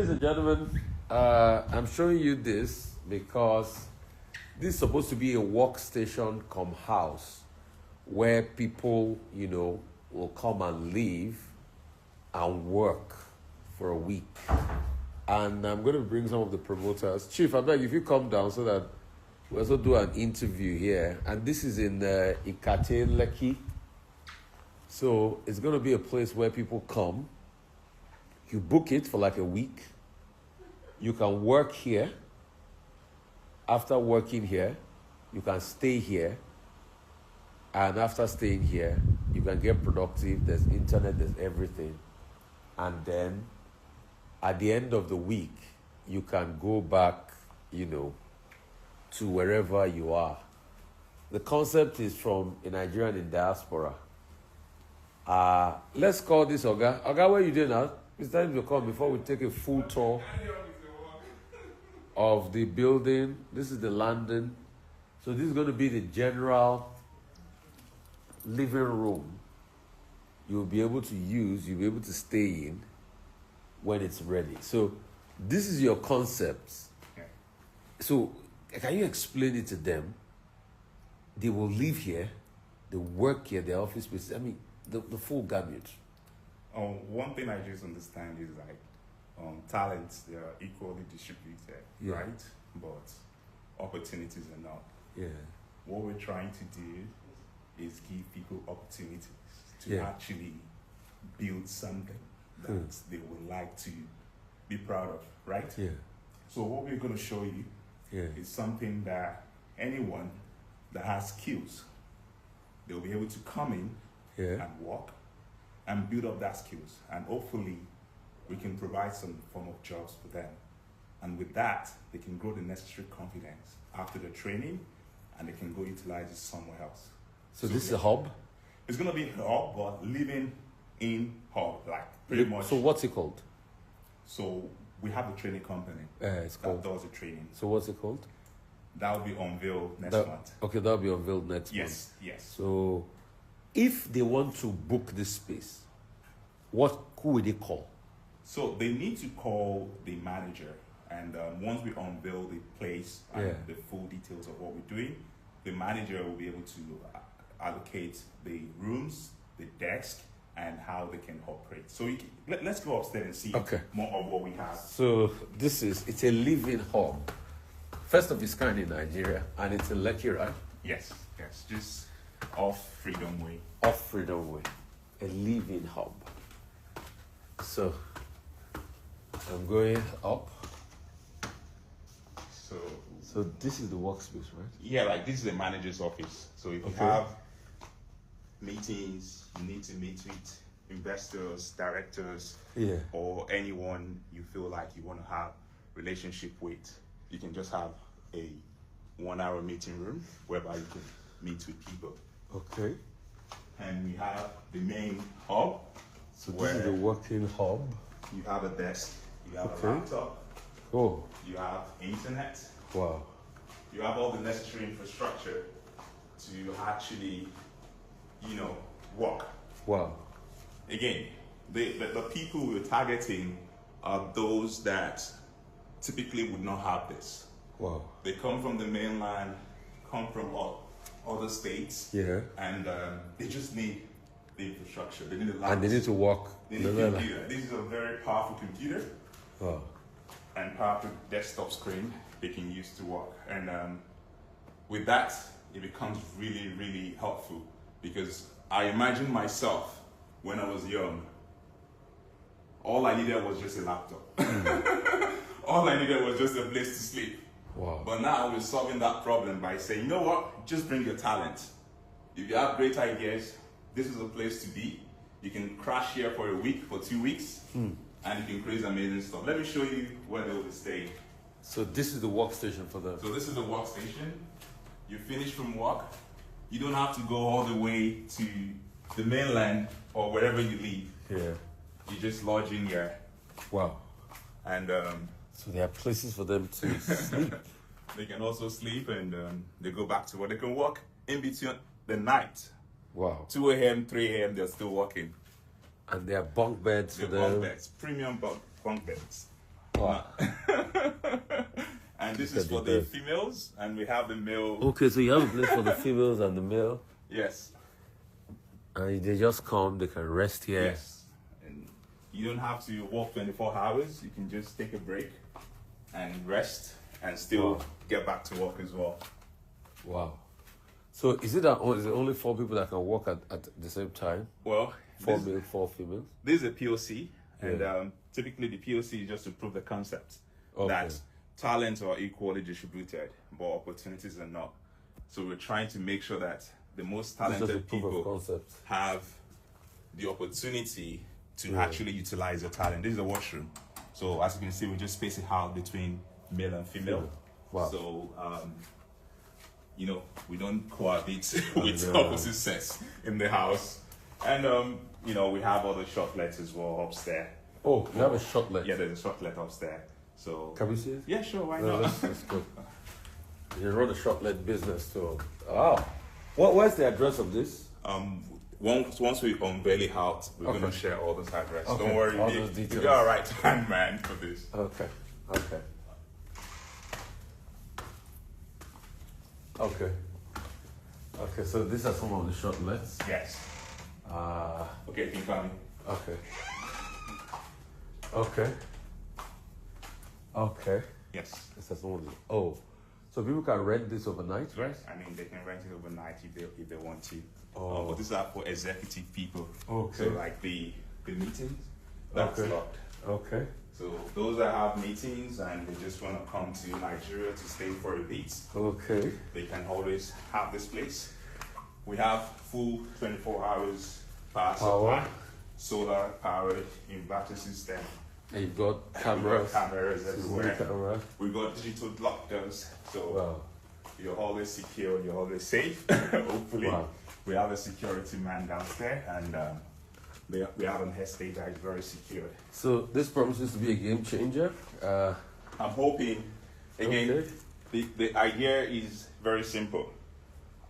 Ladies and gentlemen, I'm showing you this because this is supposed to be a workstation come house where people, will come and live and work for a week. And I'm going to bring some of the promoters. Chief, I beg if you come down so that we also do an interview here. And this is in Ikate, Lekki. So it's going to be a place where people come. You book it for like a week. You can work here. After working here, you can stay here. And after staying here, you can get productive. There's internet, there's everything. And then at the end of the week, you can go back, to wherever you are. The concept is from a Nigerian in diaspora. Let's call this Oga. Oga, where you doing now? It's time to come before we take a full tour of the building. This is the landing. So this is going to be the general living room you'll be able to use, you'll be able to stay in when it's ready. So this is your concept. So can you explain it to them? They will live here, they work here, their office space. I mean, the full gamut. One thing I just understand is talents, they are equally distributed, right? But opportunities are not. Yeah. What we're trying to do is give people opportunities to actually build something that they would like to be proud of, right? Yeah. So what we're going to show you is something that anyone that has skills, they'll be able to come in and work and build up that skills. And hopefully we can provide some form of jobs for them. And with that, they can grow the necessary confidence after the training and they can go utilize it somewhere else. So this is a hub? It's going to be a hub, but living in hub, like pretty much. So what's it called? So we have a training company it's called, that does the training. So what's it called? That will be unveiled next month. Okay, that will be unveiled next month. Yes. So if they want to book this space, who will they call? So they need to call the manager, and once we unveil the place and the full details of what we're doing, the manager will be able to allocate the rooms, the desk, and how they can operate. So let's go upstairs and see more of what we have. So it's a living hub. First of its kind in Nigeria, and it's in Lekki, right? Yes, just off Freedom Way. Off Freedom Way, a living hub. So I'm going up. So this is the workspace, right? Yeah, like this is the manager's office. So if you have meetings, you need to meet with investors, directors, or anyone you feel like you want to have relationship with, you can just have a 1 hour meeting room whereby you can meet with people. Okay. And we have the main hub. So this is the working hub. You have a desk, you have a laptop, you have internet. Wow. You have all the necessary infrastructure to actually, work. Wow. Again, the people we're targeting are those that typically would not have this. Wow. They come from the mainland, come from other states, and they just need the infrastructure. They need a laptop. And they need to work. They need a computer. This is a very powerful computer. Wow. And powerful desktop screen they can use to work. And with that, it becomes really, really helpful, because I imagine myself when I was young, all I needed was just a laptop. All I needed was just a place to sleep. Wow. But now we're solving that problem by saying, you know what, just bring your talent. If you have great ideas, this is a place to be. You can crash here for a week, for 2 weeks, and you can create amazing stuff. Let me show you where they will be staying. So this is the workstation for them. So this is the workstation. You finish from work. You don't have to go all the way to the mainland or wherever you live. Yeah. You just lodge in here. Wow. And so there are places for them to sleep. They can also sleep, and they go back to work. They can work in between the night. Wow. 2 a.m., 3 a.m., they're still working. And there are bunk beds for them. Bunk beds, premium bunk beds. Wow. And this is for the females, and we have the male. Okay, so you have a place for the females and the male. Yes. And they just come, they can rest here. Yes. And you don't have to walk 24 hours. You can just take a break and rest and still get back to work as well. Wow. So is it that is it only 4 people that can work at the same time? Well, 4 male, 4 females. This is a POC, and typically the POC is just to prove the concept that talents are equally distributed, but opportunities are not. So we're trying to make sure that the most talented people have the opportunity to actually utilize their talent. This is a washroom. So as you can see, we just space it out between male and female. Wow. So, you know, we don't cohabit with opposite sex in the house. And, you know, we have other shortlets as well upstairs. Oh, you have a shortlet? Yeah, there's a shortlet upstairs. So can we see it? Yeah, sure, why not? That's good. You run a shortlet business, so where's the address of this? Once we unveil it out, we're gonna share all those addresses. Okay. Don't worry, all those details. we got a right hand man for this. Okay. So these are some of the shortlets. Yes. Okay, can you come in? Okay. Yes. This is some of the, so people can rent this overnight, right? I mean, they can rent it overnight if they want to. But these are for executive people. Okay. So like the meetings, that's locked. Okay. So those that have meetings and they just want to come to Nigeria to stay for a bit, they can always have this place. We have full 24 hours power supply, solar powered inverter system. And you've got cameras. Everywhere. We've got digital lock doors, so you're always secure, you're always safe. Hopefully, we have a security man downstairs, and we have an estate that is very secure. So this promises to be a game changer. I'm hoping. Again, the idea is very simple.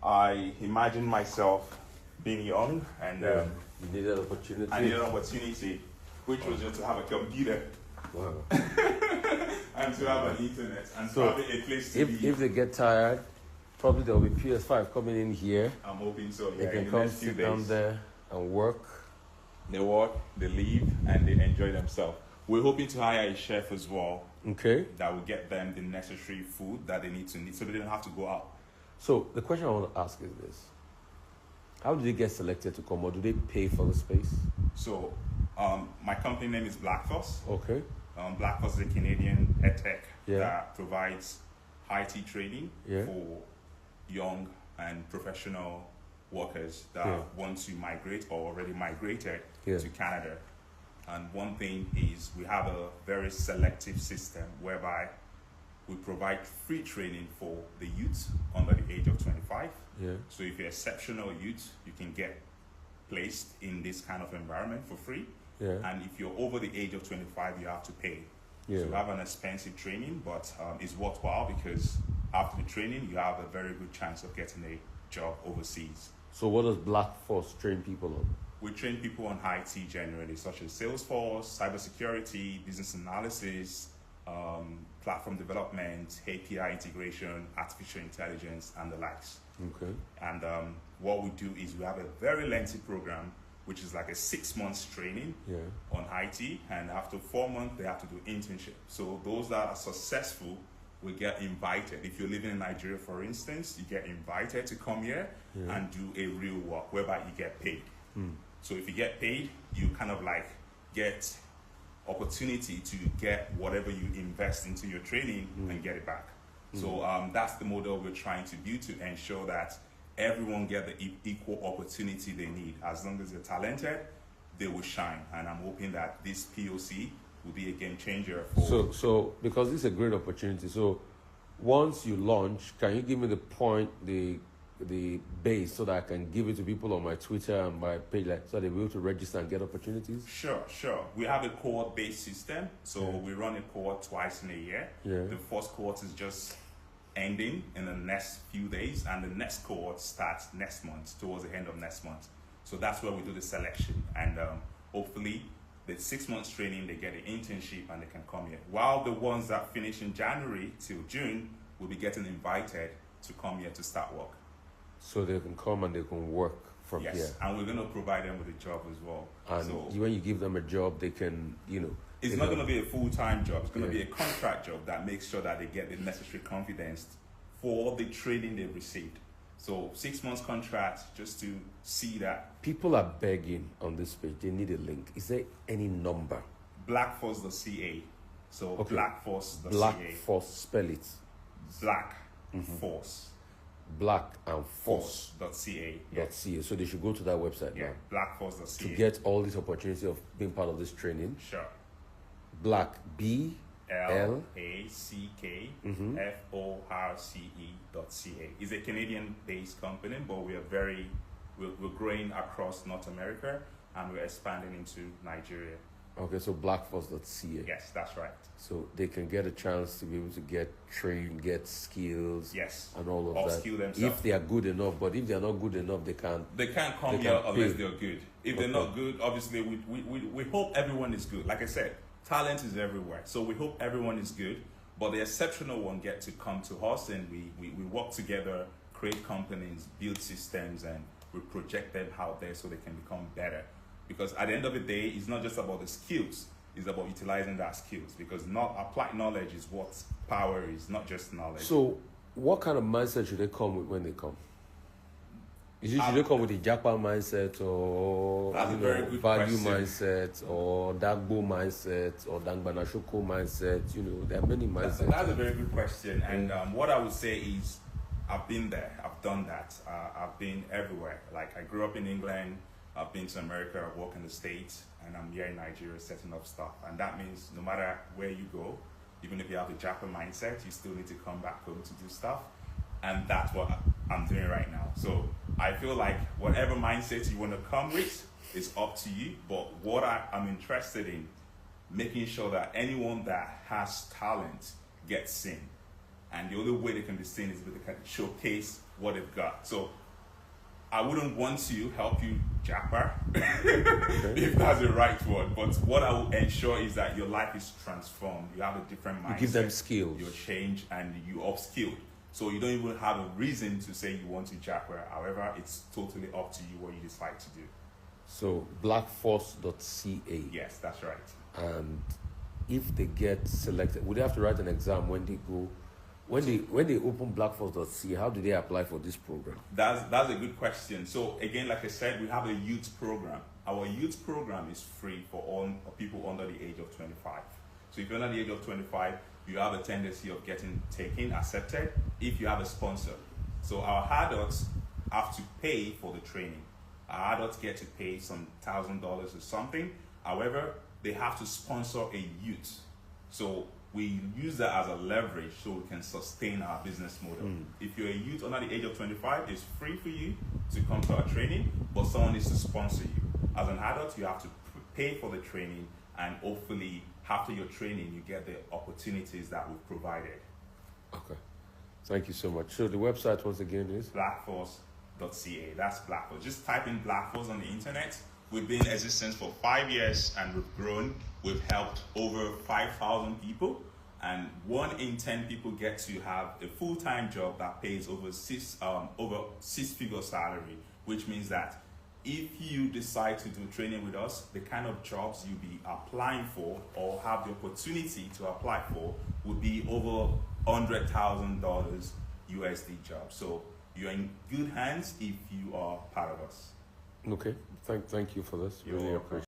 I imagine myself being young, and you needed an opportunity. I needed an opportunity, which was just to have a computer. And to have an internet, and probably a place to be. If they get tired, probably there will be PS5 coming in here. I'm hoping so. They can come sit down there and work. They work, they leave, and they enjoy themselves. We're hoping to hire a chef as well. Okay. That will get them the necessary food that they need, so they don't have to go out. So the question I want to ask is this: how do they get selected to come, or do they pay for the space? So, my company name is Blackforce. Okay. Blackforce is a Canadian edtech that provides IT training for young and professional workers that want to migrate or already migrated to Canada. And one thing is we have a very selective system whereby we provide free training for the youth under the age of 25. So if you're exceptional youth, you can get placed in this kind of environment for free. And if you're over the age of 25, you have to pay. So you have an expensive training, but it's worthwhile because after the training, you have a very good chance of getting a job overseas. So what does Blackforce train people on? We train people on IT generally, such as Salesforce, cybersecurity, business analysis, platform development, API integration, artificial intelligence, and the likes. Okay. And what we do is we have a very lengthy program, which is like a 6 months training on IT, and after 4 months they have to do internship. So those that are successful will get invited. If you're living in Nigeria, for instance, you get invited to come here and do a real work whereby you get paid. So if you get paid, you kind of like get opportunity to get whatever you invest into your training and get it back. So that's the model we're trying to build to ensure that everyone get the equal opportunity they need. As long as they're talented, they will shine. And I'm hoping that this POC will be a game changer for... So because this is a great opportunity, so once you launch, can you give me the point, the base, so that I can give it to people on my Twitter and my page, like, so they'll be able to register and get opportunities? Sure. We have a cohort-based system, so we run a cohort twice in a year. The first cohort is just ending in the next few days, and the next cohort starts next month, towards the end of next month. So that's where we do the selection, and hopefully the 6 months training, they get an internship, and they can come here. While the ones that finish in January till June will be getting invited to come here to start work. So they can come and they can work from here. Yes, and we're going to provide them with a job as well. And so when you give them a job, they can, it's not going to be a full-time job. It's going to be a contract job that makes sure that they get the necessary confidence for the training they've received. So 6 months contract, just to see that. People are begging on this page. They need a link. Is there any number? Blackforce.ca. So okay. Blackforce.ca. Blackforce, spell it. Black Force. Black and Force.ca. .ca. So they should go to that website now. Blackforce.ca. To get all this opportunity of being part of this training. Sure. Black, BLACKFORCE.ca. It's a Canadian-based company, but we're growing across North America, and we're expanding into Nigeria. Okay, so blackforce.ca. Yes, that's right. So they can get a chance to be able to get trained, get skills, yes, and all of that. Upskill themselves. If they are good enough, but if they are not good enough, they can't. They can't come here unless they're good. If they're not good, obviously we hope everyone is good. Like I said, talent is everywhere, so we hope everyone is good. But the exceptional one get to come to us, and we work together, create companies, build systems, and we project them out there so they can become better. Because at the end of the day, it's not just about the skills, it's about utilizing that skills. Because applied knowledge is what power is, not just knowledge. So what kind of mindset should they come with when they come? Should they come with the Japan mindset, or value mindset, or Dagbo mindset, or Dangbanashoko mindset? There are many mindsets. That's a very good question. And what I would say is, I've been there, I've done that. I've been everywhere. Like, I grew up in England, I've been to America, I work in the States, and I'm here in Nigeria setting up stuff. And that means no matter where you go, even if you have the Japan mindset, you still need to come back home to do stuff. And that's what I'm doing right now. So I feel like whatever mindset you want to come with is up to you. But what I'm interested in, making sure that anyone that has talent gets seen. And the only way they can be seen is if they can showcase what they've got. So I wouldn't want to help you Japa, if that's the right word. But what I will ensure is that your life is transformed. You have a different mindset. You give them skills. You change and you upskill. So you don't even have a reason to say you want to Japa. However, it's totally up to you what you decide to do. So blackforce.ca. Yes, that's right. And if they get selected, would they have to write an exam when they go? When they open blackforce.ca, how do they apply for this program? That's a good question. So again, like I said, we have a youth program. Our youth program is free for all people under the age of 25. So if you're under the age of 25, you have a tendency of getting accepted if you have a sponsor. So our adults have to pay for the training. Our adults get to pay some $1,000 or something. However, they have to sponsor a youth. So we use that as a leverage so we can sustain our business model. If you're a youth under the age of 25, it's free for you to come to our training, but someone needs to sponsor you. As an adult, you have to pay for the training, and hopefully after your training, you get the opportunities that we've provided. Okay. Thank you so much. So the website once again is? Blackforce.ca. That's Blackforce. Just type in Blackforce on the internet. We've been in existence for 5 years and we've grown. We've helped over 5,000 people, and 1 in 10 people get to have a full-time job that pays over six-figure salary, which means that if you decide to do training with us, the kind of jobs you'll be applying for or have the opportunity to apply for would be over $100,000 USD jobs. So you're in good hands if you are part of us. Okay, thank you for this. You're really welcome. appreciate it.